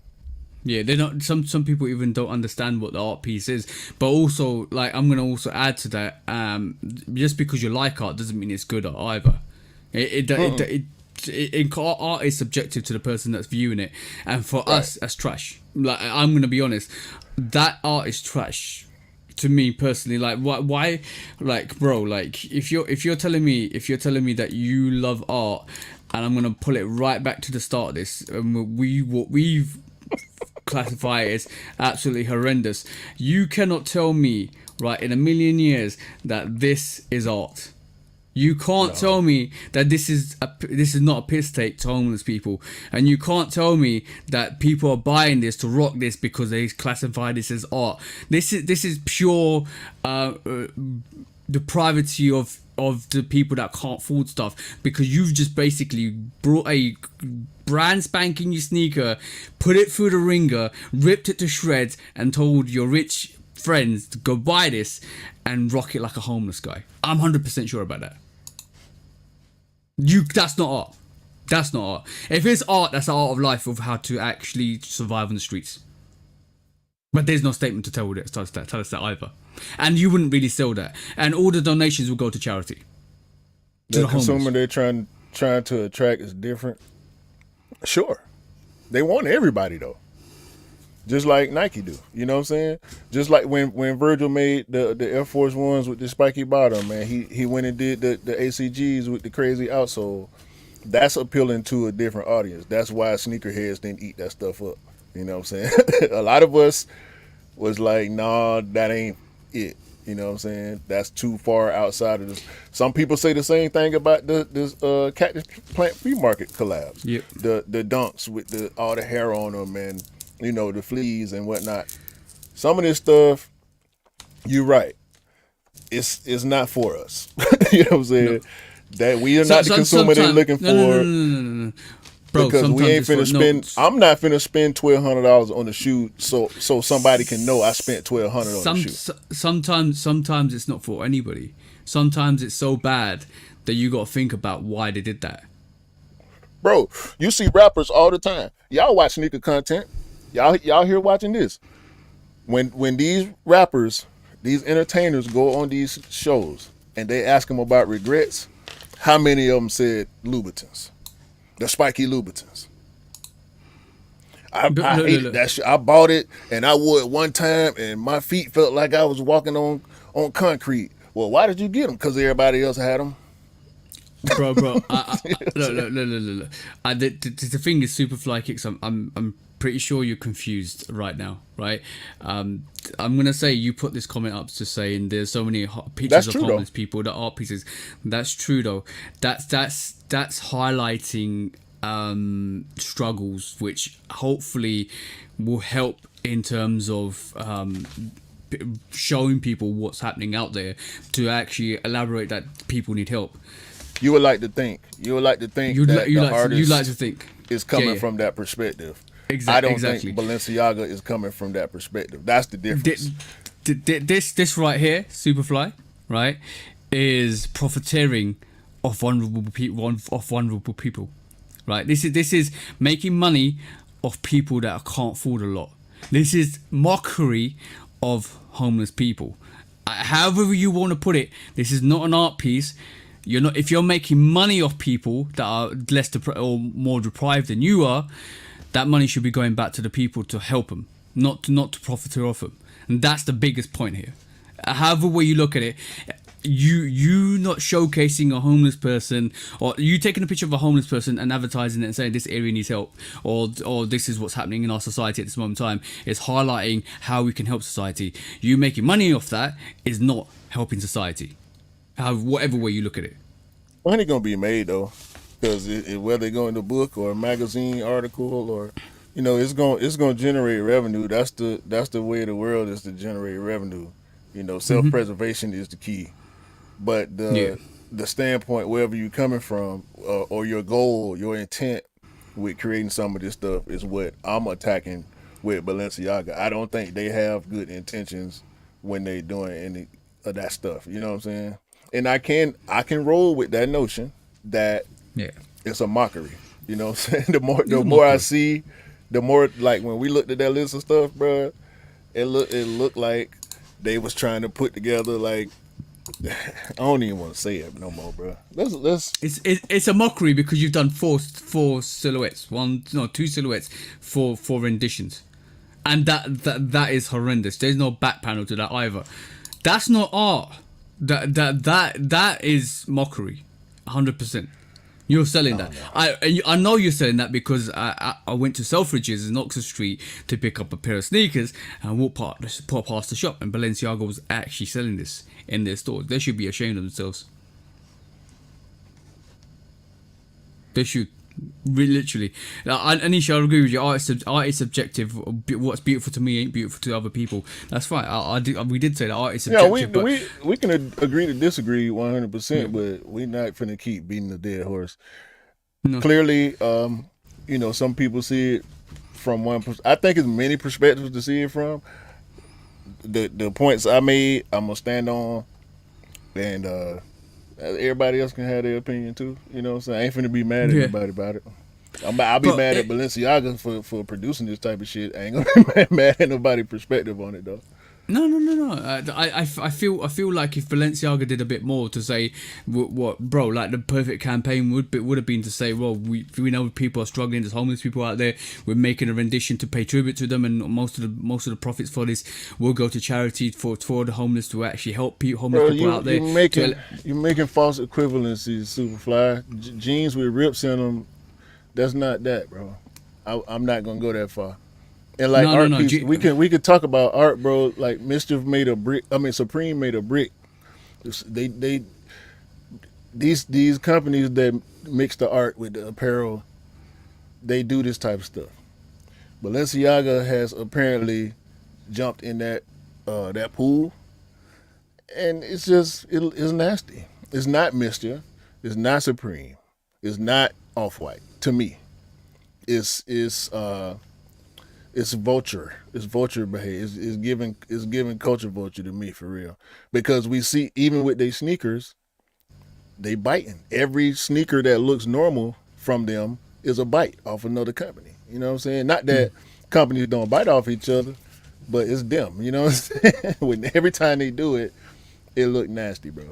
A: Yeah, they don't. Some people even don't understand what the art piece is. But also, like, I'm gonna also add to that. Just because you like art doesn't mean it's good art either. Art is subjective to the person that's viewing it, and for us, that's trash. Like, I'm gonna be honest, that art is trash to me personally. Like, why, like, bro, like, if you're telling me that you love art, and I'm gonna pull it right back to the start of this, what we've classify it as absolutely horrendous. You cannot tell me, right, in a million years that this is art. You can't tell me that this is not a piss take to homeless people, and you can't tell me that people are buying this to rock this because they classify this as art. This is pure depravity of the people that can't afford stuff, because you've just basically brought a brand spanking new sneaker, put it through the ringer, ripped it to shreds, and told your rich friends to go buy this and rock it like a homeless guy. I'm 100% sure about that. That's not art. That's not art. If it's art, that's the art of life, of how to actually survive on the streets. But there's no statement to tell us that either. And you wouldn't really sell that. And all the donations will go to charity. To
B: The
A: the
B: consumer
A: homeless.
B: they're trying to attract is different. Sure, they want everybody though, just like Nike do. You know what I'm saying? Just like when Virgil made the Air Force Ones with the spiky bottom, man, he went and did the ACGs with the crazy outsole. That's appealing to a different audience. That's why sneakerheads didn't eat that stuff up. You know what I'm saying? A lot of us was like, nah, that ain't it. You know what I'm saying? That's too far outside of this. Some people say the same thing about this Cactus Plant Flea Market collabs.
A: Yep.
B: The dunks with all the hair on them and, you know, the fleas and whatnot. Some of this stuff, you're right. It's not for us. You know what I'm saying? No. That we are not the consumer they're looking for.
A: No. Bro,
B: because we ain't finna spend. I'm not finna spend $1,200 on the shoe, so somebody can know I spent $1,200 on the shoe.
A: Sometimes it's not for anybody. Sometimes it's so bad that you got to think about why they did that.
B: Bro, you see rappers all the time. Y'all watch sneaker content. Y'all here watching this. When these rappers, these entertainers go on these shows and they ask them about regrets, how many of them said Louboutins? The spiky Louboutins. I hate that shit. I bought it and I wore it one time and my feet felt like I was walking on concrete. Well, why did you get them? Because everybody else had them.
A: Bro. Look. The thing is, Superfly Kicks. I'm pretty sure you're confused right now, right? I'm gonna say you put this comment up to saying there's so many pictures of homeless people, the art pieces. That's true though. That's highlighting struggles, which hopefully will help in terms of showing people what's happening out there to actually elaborate that people need help.
B: You would like to think
A: you like to think
B: is coming from that perspective. I don't think Balenciaga is coming from that perspective. That's the difference.
A: This right here, Superfly, right, is profiteering of vulnerable people, right? This is making money off people that can't afford a lot. This is mockery of homeless people. However you want to put it, this is not an art piece. You're not. If you're making money off people that are less or more deprived than you are, that money should be going back to the people to help them, not to profiteer off them. And that's the biggest point here. However way you look at it, you not showcasing a homeless person, or you taking a picture of a homeless person and advertising it and saying this area needs help, or this is what's happening in our society at this moment in time, is highlighting how we can help society. You making money off that is not helping society. Whatever way you look at it.
B: Money gonna be made though, because whether it go in the book or a magazine article or, you know, it's gonna generate revenue. That's the way of the world, is to generate revenue. You know, self-preservation is the key. But the standpoint, wherever you're coming from, or your goal, your intent with creating some of this stuff is what I'm attacking with Balenciaga. I don't think they have good intentions when they doing any of that stuff. You know what I'm saying? And I can roll with that notion that it's a mockery. You know what I'm saying? The more I see, the more, like, when we looked at that list of stuff, bro, it looked like they was trying to put together, like, I don't even want to say it no more, bro. Let's.
A: It's a mockery because you've done four silhouettes, two silhouettes, four renditions, and that is horrendous. There's no back panel to that either. That's not art. That is mockery, 100%. You're selling that. No. I know you're selling that because I went to Selfridges in Oxford Street to pick up a pair of sneakers and walked past the shop, and Balenciaga was actually selling this in their stores. They should be ashamed of themselves. They should. Literally. Anisha, I agree with you. Art is subjective. What's beautiful to me ain't beautiful to other people. That's right. We did say that art is subjective.
B: Yeah, we can agree to disagree 100%, but we're not finna keep beating the dead horse. No. Clearly, you know, some people see it from one. I think it's many perspectives to see it from. The points I made, I'm gonna stand on, and everybody else can have their opinion too. You know what I'm saying? I ain't finna be mad at anybody about it. I'll be mad at Balenciaga for producing this type of shit. I ain't gonna be mad at nobody's perspective on it though.
A: No. I feel like if Balenciaga did a bit more to say what bro, like the perfect campaign would have been to say, well, we know people are struggling. There's homeless people out there. We're making a rendition to pay tribute to them, and most of the profits for this will go to charity for the homeless to actually help homeless people out there.
B: You're making false equivalencies, Superfly. Jeans with rips in them. That's not that, bro. I'm not gonna go that far. And like art piece, we could talk about art, bro. Like Mischief made a brick. I mean, Supreme made a brick. These companies that mix the art with the apparel, they do this type of stuff. Balenciaga has apparently jumped in that pool, and it's just it's nasty. It's not Mischief. It's not Supreme. It's not Off-White. To me, it's vulture. It's vulture behavior. It's giving culture vulture to me for real. Because we see even with their sneakers, they biting. Every sneaker that looks normal from them is a bite off another company. You know what I'm saying? Not that companies don't bite off each other, but it's them. You know what I'm saying? When every time they do it, it look nasty, bro.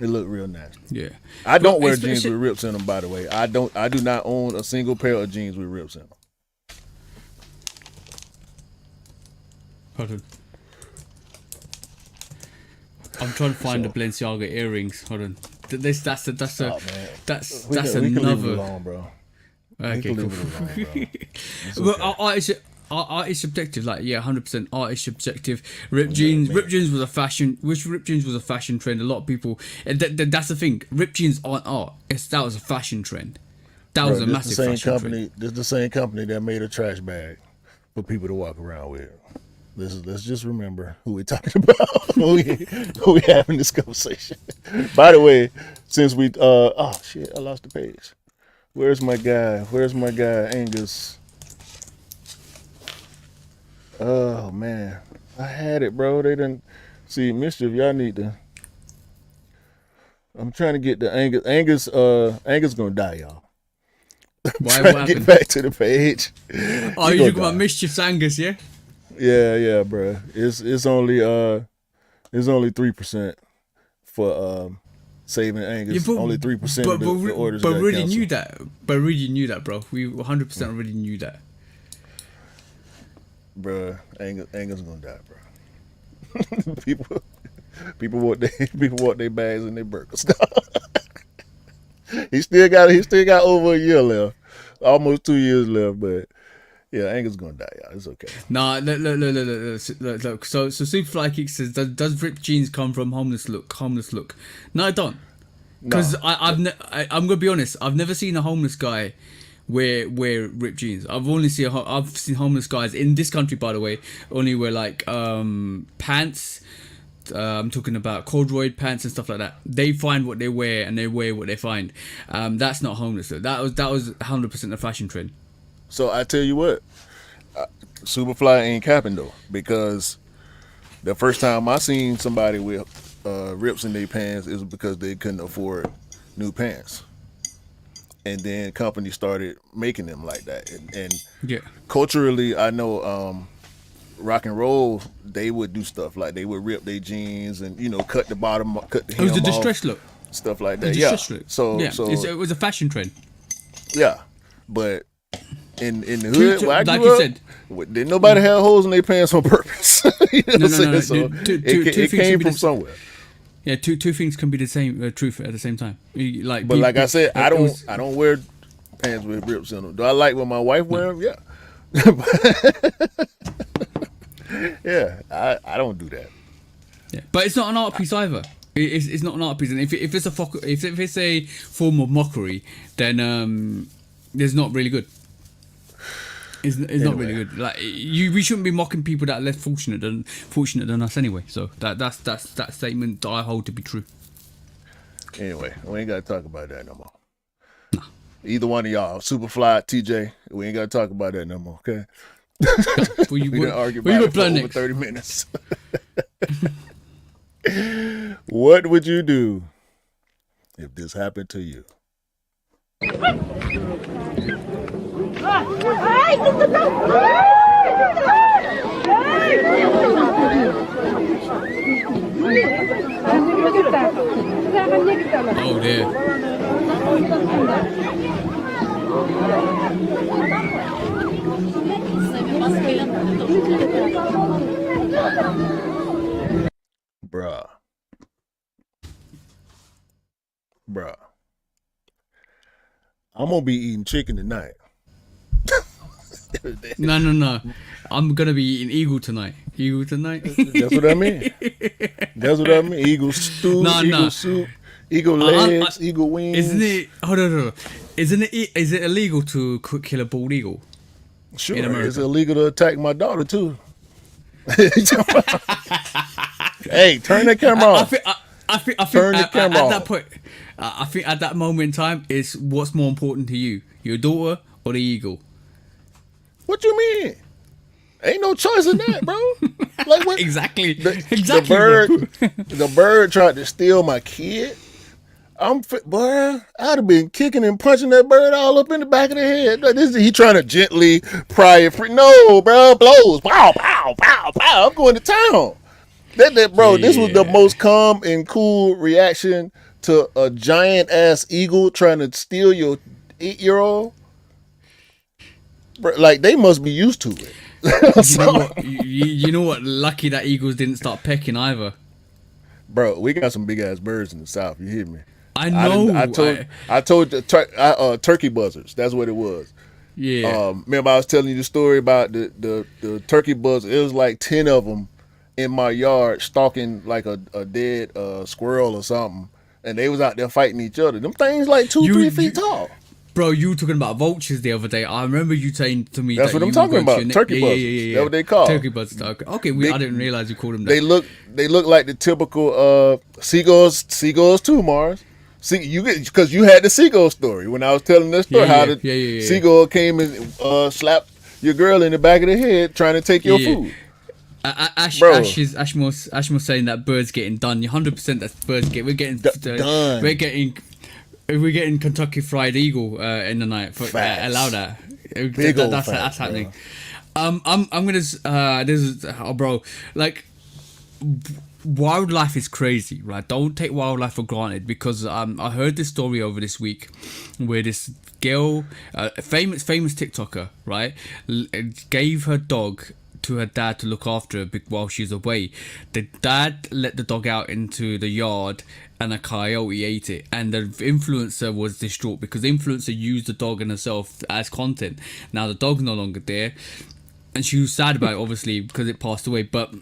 B: It look real nasty.
A: Yeah.
B: I don't wear jeans with rips in them, by the way. I do not own a single pair of jeans with rips in them.
A: Hold on. I'm trying to find the Balenciaga earrings. Hold on. That's another.
B: Leave it alone, bro.
A: Okay, cool. Well, art is subjective. Like, yeah, 100%. Art is subjective. Ripped jeans was a fashion. Ripped jeans was a fashion trend. A lot of people. That's the thing. Ripped jeans aren't art. That was a fashion trend. That was a massive fashion trend.
B: This is the same company that made a trash bag for people to walk around with. Let's just remember who we're talking about. who we having this conversation. By the way, since we oh shit, I lost the page. Where's my guy, Angus? Oh man, I had it, bro. They didn't see Mischief. Y'all need to. I'm trying to get the Angus. Angus gonna die, y'all.
A: Why?
B: What get back to the page.
A: Oh, you talking about Mischief's Angus, yeah?
B: Yeah, bro. It's only 3% for saving Angus.
A: Yeah,
B: only 3% of the orders.
A: But really
B: canceled.
A: knew that. But really knew that, bro. We 100% already knew that.
B: Bro, Angus gonna die, bro. people want their bags and their burgers. He still got over a year left, almost 2 years left, but. Yeah, Angus gonna die, y'all. It's okay.
A: Nah, look. So Superfly Geek says, does ripped jeans come from homeless look? No, I don't. Because I'm gonna be honest. I've never seen a homeless guy wear ripped jeans. I've seen homeless guys in this country, by the way, only wear like pants. I'm talking about corduroy pants and stuff like that. They find what they wear and they wear what they find. That's not homeless. That was 100% a fashion trend.
B: So I tell you what, Superfly ain't capping though, because the first time I seen somebody with rips in their pants is because they couldn't afford new pants, and then companies started making them like that. And
A: yeah,
B: culturally, I know rock and roll, they would do stuff like they would rip their jeans and cut the bottom, cut the hem off.
A: It was a distress look,
B: stuff like that. Look. So
A: it was a fashion trend.
B: Yeah, but. In the hood, where I grew
A: like you said,
B: didn't nobody have holes in their pants on purpose. No. So it came from somewhere.
A: Yeah, two things can be the same truth at the same time.
B: Like I said, I don't wear pants with rips in them. Do I like when my wife wear them? Yeah. Yeah, I don't do that.
A: Yeah, but it's not an art piece either. It's not an art piece, and if it's a form of mockery, then it's not really good. It's not really good. Like we shouldn't be mocking people that are less fortunate than us anyway. So that's that statement that I hold to be true.
B: Anyway, we ain't gotta talk about that no more. Nah. Either one of y'all, Superfly, TJ, we ain't gotta talk about that no more. Okay. We didn't argue about it for over 30 minutes. What would you do if this happened to you?
A: Oh dear.
B: Bruh. I'm gonna be eating chicken tonight.
A: No. I'm gonna be eating eagle tonight. Eagle tonight.
B: That's what I mean. Eagle stew, eagle soup, eagle legs, eagle wings.
A: Isn't it? Hold on. Isn't it? Is it illegal to kill a bald eagle?
B: Sure,
A: in America?
B: It's illegal to attack my daughter too. Hey, turn the camera off.
A: I think
B: Turn the
A: at
B: camera
A: that
B: off.
A: point, I think at that moment in time is what's more important to you, your daughter or the eagle?
B: What you mean? Ain't no choice in that, bro. Like what?
A: Exactly.
B: The bird tried to steal my kid. Boy, I'd have been kicking and punching that bird all up in the back of the head. Like, he trying to gently pry it free. No, bro, blows. Pow, pow, pow, pow. I'm going to town. Bro, this was the most calm and cool reaction to a giant ass eagle trying to steal your 8-year-old. Bro, like, they must be used to it.
A: You know what? Lucky that eagles didn't start pecking either.
B: Bro, we got some big ass birds in the south. You hear me?
A: I know.
B: I told the turkey buzzards. That's what it was.
A: Yeah.
B: Remember I was telling you the story about the turkey buzzards. It was like 10 of them in my yard stalking like a dead squirrel or something, and they was out there fighting each other. Them things like 3 feet tall.
A: Bro, you were talking about vultures the other day. I remember you saying to me
B: that's
A: that
B: what I'm talking about. Turkey buzzards.
A: Yeah.
B: That's what they call.
A: Turkey buzzards. Okay. I didn't realize you called them that.
B: They look like the typical seagulls too, Mars. See, because you had the seagull story when I was telling this story. Seagull came and slapped your girl in the back of the head trying to take your food.
A: Ash was saying that birds getting done. 100% that's birds get. We're getting done. We're getting Kentucky Fried Eagle in the night. Allow that. That's happening. I'm gonna bro, like, wildlife is crazy, right? Don't take wildlife for granted, because I heard this story over this week where this girl, famous TikToker, right, gave her dog to her dad to look after her while she's away. The dad let the dog out into the yard and a coyote ate it, and the influencer was distraught because the influencer used the dog and herself as content. Now the dog's no longer there, and she was sad about it, obviously, because it passed away. But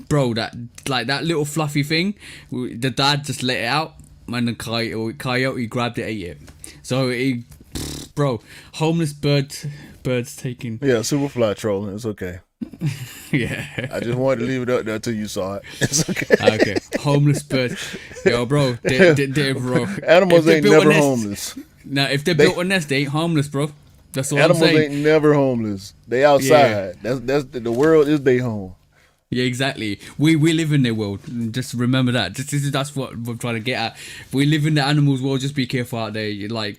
A: bro, that little fluffy thing, the dad just let it out, and the coyote grabbed it, ate it. So bro, homeless birds taking.
B: Yeah, Superfly trolling. It's okay.
A: Yeah.
B: I just wanted to leave it up there until you saw it. It's okay.
A: Okay. Homeless birds. Yo, bro. They're bro.
B: Animals ain't never homeless.
A: Now, if they built a nest, they ain't homeless, bro. That's what I'm saying.
B: Animals ain't never homeless. They outside. Yeah. That's the world is their home.
A: Yeah, exactly. We live in their world. Just remember that. That's what we're trying to get at. We live in the animals' world. Just be careful out there. You know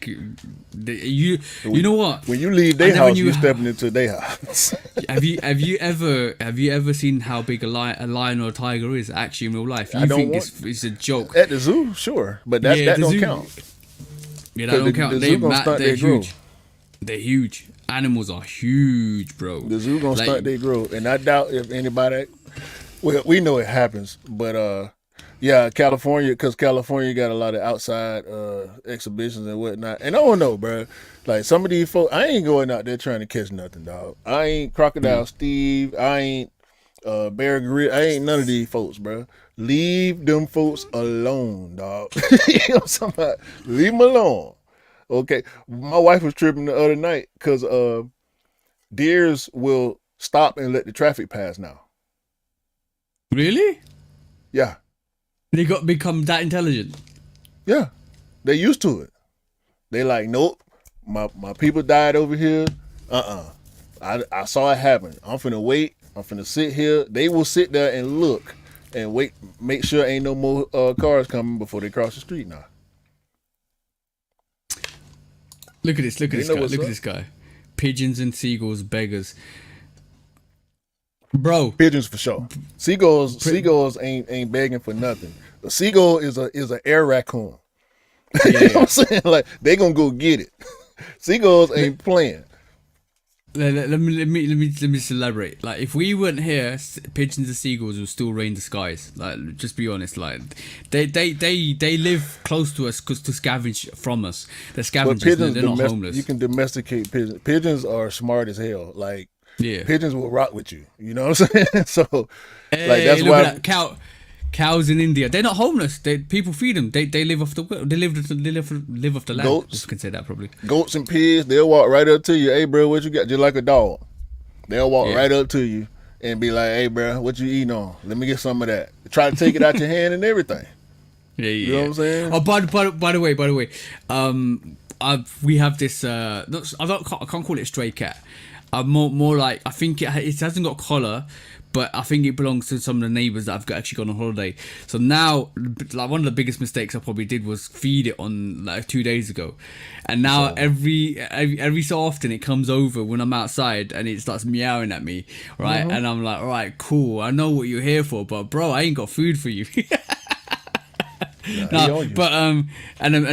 A: what?
B: When you leave their house, you're stepping into their house.
A: Have you ever seen how big a lion or a tiger is actually in real life? You think it's a joke
B: at the zoo, sure, but that don't count.
A: Yeah, that don't count. They're huge. They're huge. Animals are huge, bro.
B: The zoo gonna stunt their growth, and I doubt if anybody. Well, we know it happens, but yeah, California, because California got a lot of outside exhibitions and whatnot. And I don't know, bro. Like, some of these folks, I ain't going out there trying to catch nothing, dog. I ain't Crocodile Steve. I ain't Bear Grylls. I ain't none of these folks, bro. Leave them folks alone, dog. You know what I'm talking about? Leave them alone. Okay. My wife was tripping the other night because deers will stop and let the traffic pass now.
A: Really?
B: Yeah.
A: They become that intelligent?
B: Yeah. They used to it. They like, nope, my people died over here. I saw it happen. I'm finna wait. I'm finna sit here. They will sit there and look and wait, make sure ain't no more cars coming before they cross the street now.
A: Look at this. Look at
B: They
A: this
B: know
A: guy.
B: what's
A: Look at
B: up.
A: this guy. Pigeons and seagulls, beggars. Bro,
B: Pigeons for sure. Seagulls ain't begging for nothing. A seagull is a air raccoon. You know what I'm saying? Like they gonna go get it. Seagulls ain't playing.
A: let me just elaborate. Like, if we weren't here, pigeons and seagulls would still reign the skies. Like, just be honest. Like, they live close to us to scavenge from us. They're
B: But
A: scavengers.
B: pigeons,
A: They're not homeless.
B: you can domesticate pigeons. Pigeons are smart as hell. Like
A: Yeah.
B: pigeons will rock with you. You know what I'm saying? So
A: Hey,
B: like that's
A: look
B: why
A: at that. Cows in India, they're not homeless. People feed them. They live off the live off the land.
B: Goats.
A: If you can say that probably.
B: goats and pigs, they'll walk right up to you. Hey, bro, what you got? Just like a dog. They'll walk
A: Yeah.
B: right up to you and be like, hey, bro, what you eating on? Let me get some of that. Try to take it out your hand and everything.
A: Yeah, yeah.
B: You know what I'm saying?
A: Oh, by the way, we have this. I can't call it a stray cat. More like, I think it hasn't got a collar, but I think it belongs to some of the neighbours that I've actually gone on holiday. So now, like, one of the biggest mistakes I probably did was feed it on like 2 days ago, and now every so often it comes over when I'm outside and it starts meowing at me, right? And I'm like, all right, cool, I know what you're here for, but bro, I ain't got food for you.
B: Nah, he on you.
A: But and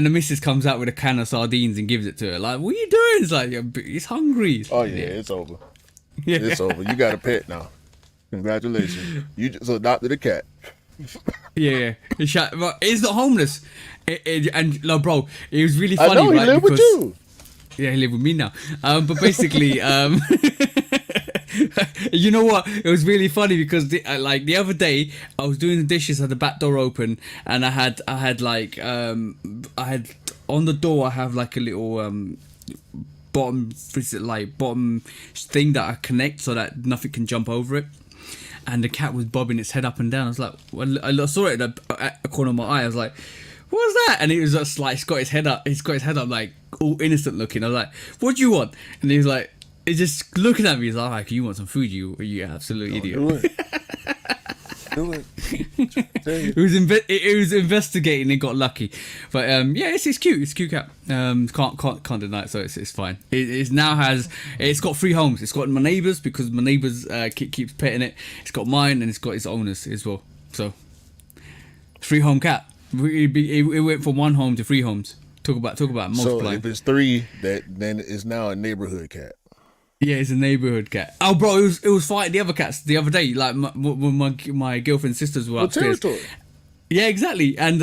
A: the missus comes out with a can of sardines and gives it to her. Like, what are you doing? It's like, it's hungry.
B: Oh, yeah, it's over.
A: Yeah.
B: It's over. You got a pet now. Congratulations. You just adopted a cat.
A: Yeah, but he's not homeless. And no, bro, it was really funny.
B: I know, he
A: right?
B: lived with
A: Because-
B: you.
A: Yeah, he live with me now. But basically, you know what? It was really funny because the other day I was doing the dishes, had the back door open, and I had on the door I have like a little bottom thing that I connect so that nothing can jump over it. And the cat was bobbing its head up and down. I was like, well, I saw it at the corner of my eye. I was like, what was that? And it was just like, it's got his head up like all innocent looking. I was like, what do you want? And he was like, he's just looking at me. He's like, you want some food? You absolute idiot.
B: Do it. Do it. Tell you.
A: It was investigating and got lucky, but yeah, it's cute. It's a cute cat. Can't deny it. So it's fine. It's got 3 homes. It's got my neighbours because my neighbours keeps petting it. It's got mine and it's got its owners as well. So 3 home cat. It went from 1 home to 3 homes. Talk about
B: So
A: multiplying.
B: if it's 3, then it's now a neighborhood cat.
A: Yeah, it's a neighborhood cat. Oh, bro, it was fighting the other cats the other day. Like my girlfriend's sisters were upstairs.
B: Territory.
A: Yeah, exactly. And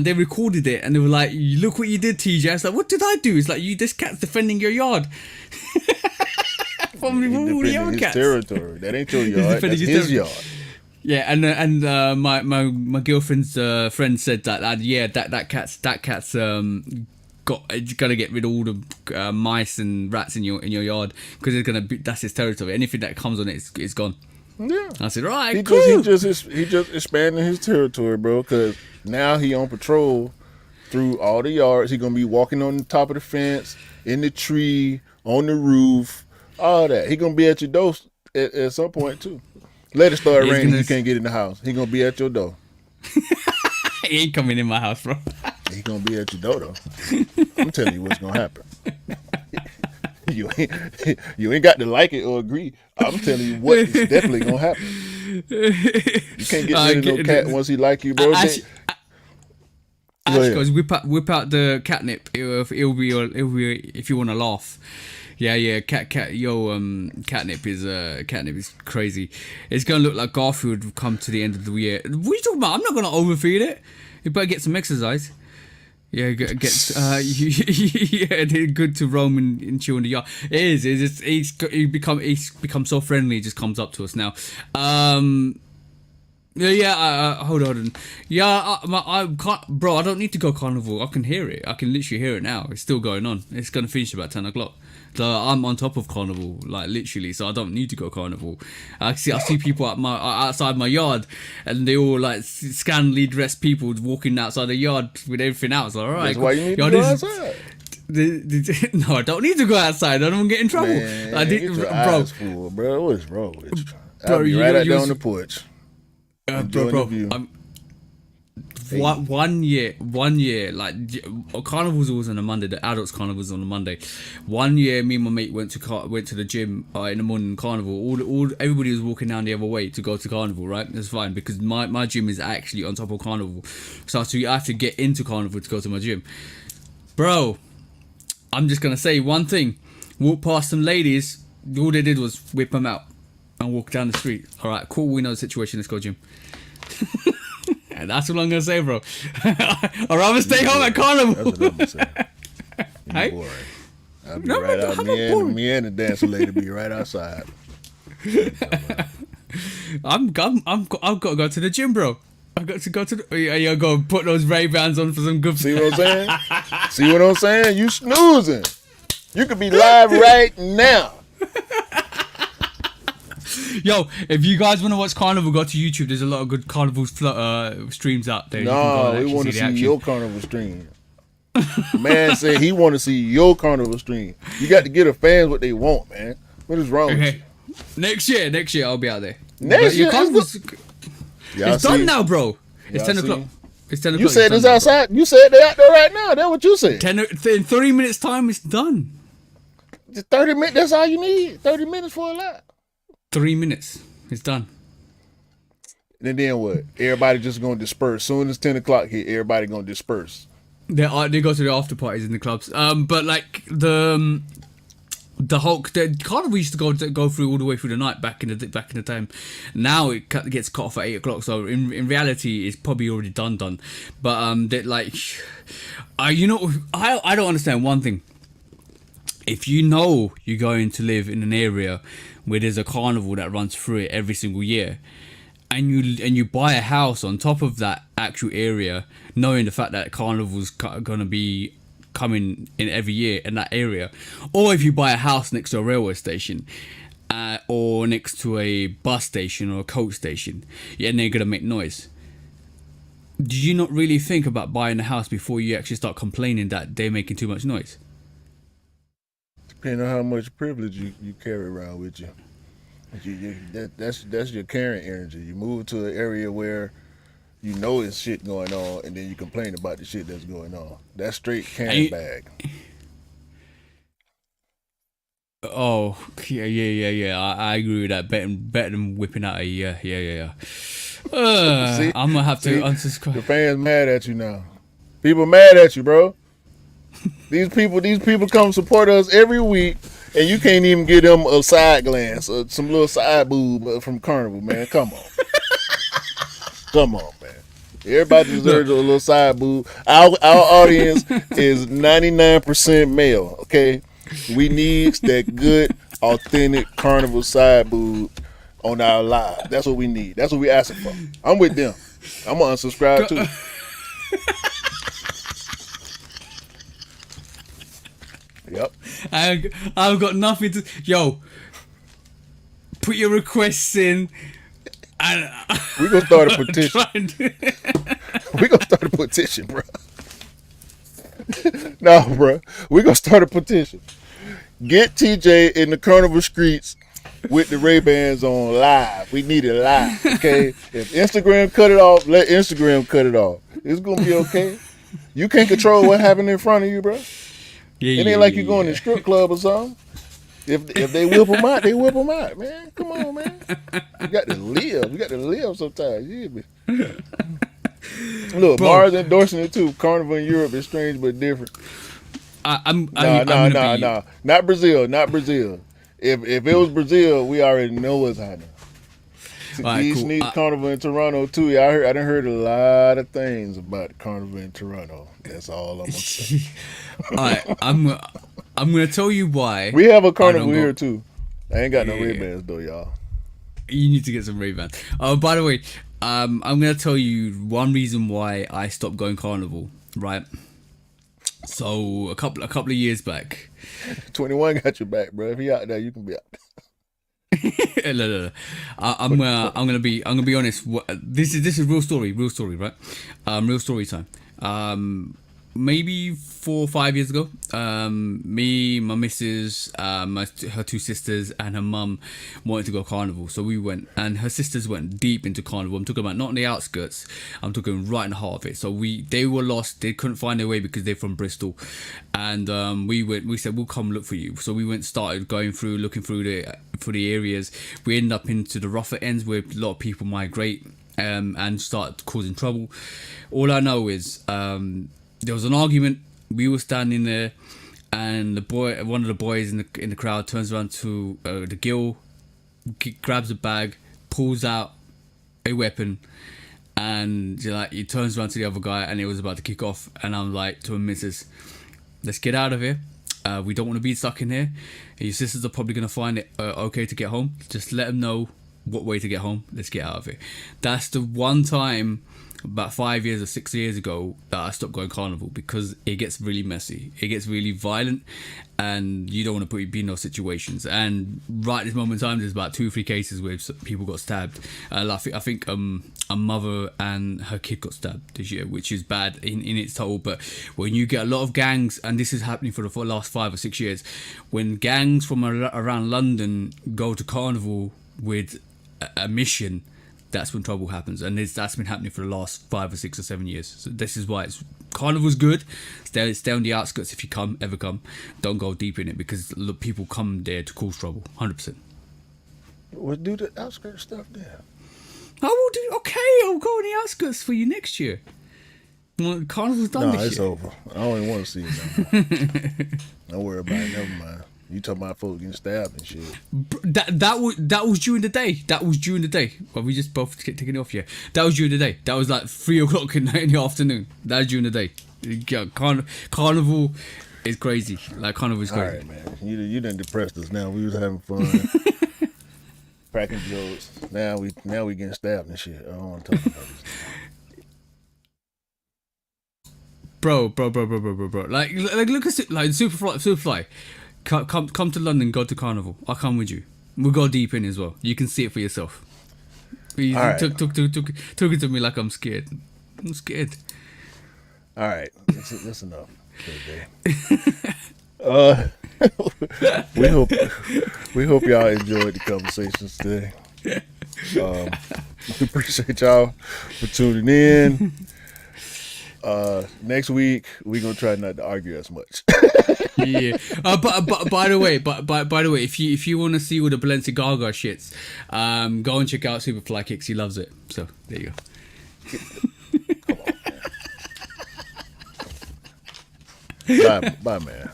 A: they recorded it, and they were like, "Look what you did, TJ." I was like, "What did I do?" It's like, this cat's defending your yard from all the other
B: his
A: cats.
B: territory. That ain't your yard.
A: defending
B: That's
A: his
B: his yard.
A: Yeah, and my girlfriend's friend said that cat's gotta get rid of all the mice and rats in your yard because that's his territory. Anything that comes on it is gone.
B: Yeah.
A: I said, right,
B: He
A: cool.
B: just expanding his territory, bro. Because now he on patrol through all the yards. He gonna be walking on the top of the fence, in the tree, on the roof, all that. He gonna be at your door at some point too. Let it start
A: He's
B: raining.
A: gonna-
B: You can't get in the house. He gonna be at your door.
A: He ain't coming in my house, bro.
B: He gonna be at your door though. I'm telling you what's gonna happen. You ain't got to like it or agree. I'm telling you what is definitely gonna happen. You can't get rid of no cat once he like you, bro.
A: Actually,
B: ahead.
A: guys, whip out the catnip. It'll be if you want to laugh. Yeah. Catnip is crazy. It's gonna look like Garfield come to the end of the year. What are you talking about? I'm not gonna overfeed it. You better get some exercise. Yeah, good to roam and chew in the yard. It is. He's become so friendly. He just comes up to us now. Hold on. Yeah, I can't, bro. I don't need to go carnival. I can hear it. I can literally hear it now. It's still going on. It's gonna finish about 10 o'clock. So I'm on top of carnival, like literally. So I don't need to go carnival. I see people outside my yard, and they all like scantily dressed people walking outside the yard with everything out. So all right,
B: That's why you need to go outside.
A: No, I don't need to go outside. I don't get in trouble.
B: Man,
A: I did,
B: get your
A: bro.
B: eyes full, bro. What is wrong with you?
A: Bro,
B: I'll be
A: you-
B: right out
A: you-
B: there on the porch. Enjoying the view.
A: one year, like carnival's always on a Monday. The adults carnival's on a Monday. One year, me and my mate went to the gym in the morning. Carnival, everybody was walking down the other way to go to carnival. Right, that's fine because my gym is actually on top of carnival, so I have to get into carnival to go to my gym, bro. I'm just gonna say one thing. Walk past some ladies. All they did was whip them out and walk down the street. All right, cool. We know the situation. Let's go, gym. And that's what I'm gonna say, bro. I'd rather stay home at carnival.
B: That's what I'm gonna say.
A: Hey?
B: Boring. I'll be right out. Me and the dancer lady be right outside.
A: I've got to go to the gym, bro. I got to go to the. You go put those Ray-Bans on for some good.
B: See what I'm saying? See what I'm saying? You snoozing. You could be live right now.
A: Yo, if you guys want to watch Carnival, go to YouTube. There's a lot of good Carnival streams out there.
B: No, we want to see your Carnival stream. Man said he want to see your Carnival stream. You got to give the fans what they want, man. What is wrong with you?
A: Next year I'll be out there.
B: Next year?
A: It's done now, bro. It's 10 o'clock. It's 10 o'clock.
B: You said it's outside. You said they're out there right now. That's what you said.
A: In 30 minutes time, it's done.
B: 30 minutes, that's all you need. 30 minutes for a lot.
A: 3 minutes. It's done.
B: And then what? Everybody just going to disperse. Soon as 10 o'clock hit, everybody going to disperse.
A: They go to the after parties in the clubs. But like the Carnival used to go through all the way through the night back in the time. Now it gets cut off at 8 o'clock. So in reality, it's probably already done. But that like, I don't understand one thing. If you know you're going to live in an area where there's a carnival that runs through it every single year, and you buy a house on top of that actual area, knowing the fact that carnival's gonna be coming in every year in that area, or if you buy a house next to a railway station, or next to a bus station or a coach station, and they're gonna make noise. Do you not really think about buying a house before you actually start complaining that they're making too much noise?
B: Depending on how much privilege you carry around with you. That's your carrying energy. You move to an area where you know it's shit going on, and then you complain about the shit that's going on. That's straight carrying bag.
A: Oh, yeah. I agree with that. Better than whipping out a yeah.
B: See,
A: I'm gonna have to unsubscribe.
B: The fans mad at you now. People mad at you, bro. These people come support us every week, and you can't even give them a side glance or some little side boob from Carnival, man. Come on. Come on, man. Everybody deserves a little side boob. Our audience is 99% male, okay? We need that good, authentic Carnival side boob on our live. That's what we need. That's what we asking for. I'm with them. I'm going to unsubscribe, too. Yep.
A: I've got nothing to. Yo, put your requests in. And
B: we're gonna start a petition. We're gonna start a petition, bro. No, bro. We're gonna start a petition. Get TJ in the Carnival streets with the Ray-Bans on live. We need it live, okay? If Instagram cut it off, let Instagram cut it off. It's gonna be okay. You can't control what happened in front of you, bro. It ain't like you going to a strip club or something. If they whip them out, they whip them out, man. Come on, man. You got to live. You got to live sometimes. You hear me? Look, bro. Mars endorsing it too. Carnival in Europe is strange but different. No. Not Brazil. Not Brazil. If it was Brazil, we already know what's happening. These needs Carnival in Toronto too. Yeah, I done heard a lot of things about Carnival in Toronto. That's all I'm gonna say.
A: All right, I'm gonna tell you why.
B: We have a Carnival here too. I ain't got no Ray-Bans though, y'all.
A: You need to get some Ray-Bans. Oh, by the way, I'm gonna tell you one reason why I stopped going Carnival. Right. So a couple of years back.
B: 21 got your back, bro. If he out there, you can be out there.
A: No. I'm gonna be honest. This is real story, right? Real story time. maybe 4 or 5 years ago. Me, my missus, her two sisters, and her mum wanted to go carnival, so we went. And her sisters went deep into carnival. I'm talking about not on the outskirts. I'm talking right in the heart of it. So they were lost. They couldn't find their way because they're from Bristol, and we went. We said we'll come look for you. So we went, started going through, looking through the areas. We ended up into the rougher ends where a lot of people migrate. And start causing trouble. All I know is there was an argument. We were standing there, and one of the boys in the crowd turns around to the gill, grabs a bag, pulls out a weapon, and he turns around to the other guy, and it was about to kick off. And I'm like to him, missus, let's get out of here. We don't want to be stuck in here. Your sisters are probably gonna find it okay to get home. Just let them know what way to get home. Let's get out of it. That's the one time about 5 years or 6 years ago that I stopped going carnival, because it gets really messy, it gets really violent, and you don't want to be in those situations. And right this moment in time, there's about 2 or 3 cases where people got stabbed. I think a mother and her kid got stabbed this year, which is bad in its total. But when you get a lot of gangs, and this is happening for the last 5 or 6 years, when gangs from around London go to carnival with a mission, that's when trouble happens. And that's been happening for the last 5 or 6 or 7 years. So this is why carnival's good. Stay on the outskirts if you ever come. Don't go deep in it, because people come there to cause trouble. 100%.
B: Well, do the outskirts stuff there.
A: I will do. Okay, I'll go on the outskirts for you next year. Well, carnival's done this year.
B: It's over. I don't even want to see it no more. Don't worry about it. Never mind. You talking about folks getting stabbed and shit.
A: That was during the day. That was during the day. Well, we just both taking it off, yeah. That was during the day. That was like 3 o'clock in the afternoon. That was during the day. Yeah, Carnival is crazy. Like, Carnival is crazy.
B: All right, man. You done depressed us now. We was having fun. Cracking jokes. Now we getting stabbed and shit. I don't want to talk about this.
A: Bro. Like look at it, like Superfly. Come to London, go to Carnival. I'll come with you. We'll go deep in as well. You can see it for yourself. He took it to me like I'm scared. I'm scared.
B: All right, that's enough we hope y'all enjoyed the conversations today. We appreciate y'all for tuning in. Next week we're gonna try not to argue as much.
A: Yeah. But by the way, if you want to see all the Balenciaga shits, go and check out Superfly Kicks. He loves it. So there you go.
B: Bye, man.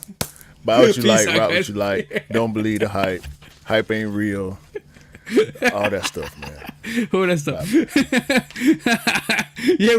B: Buy what you like, rock what you like. Don't believe the hype. Hype ain't real. All that stuff, man.
A: All that stuff. Yeah.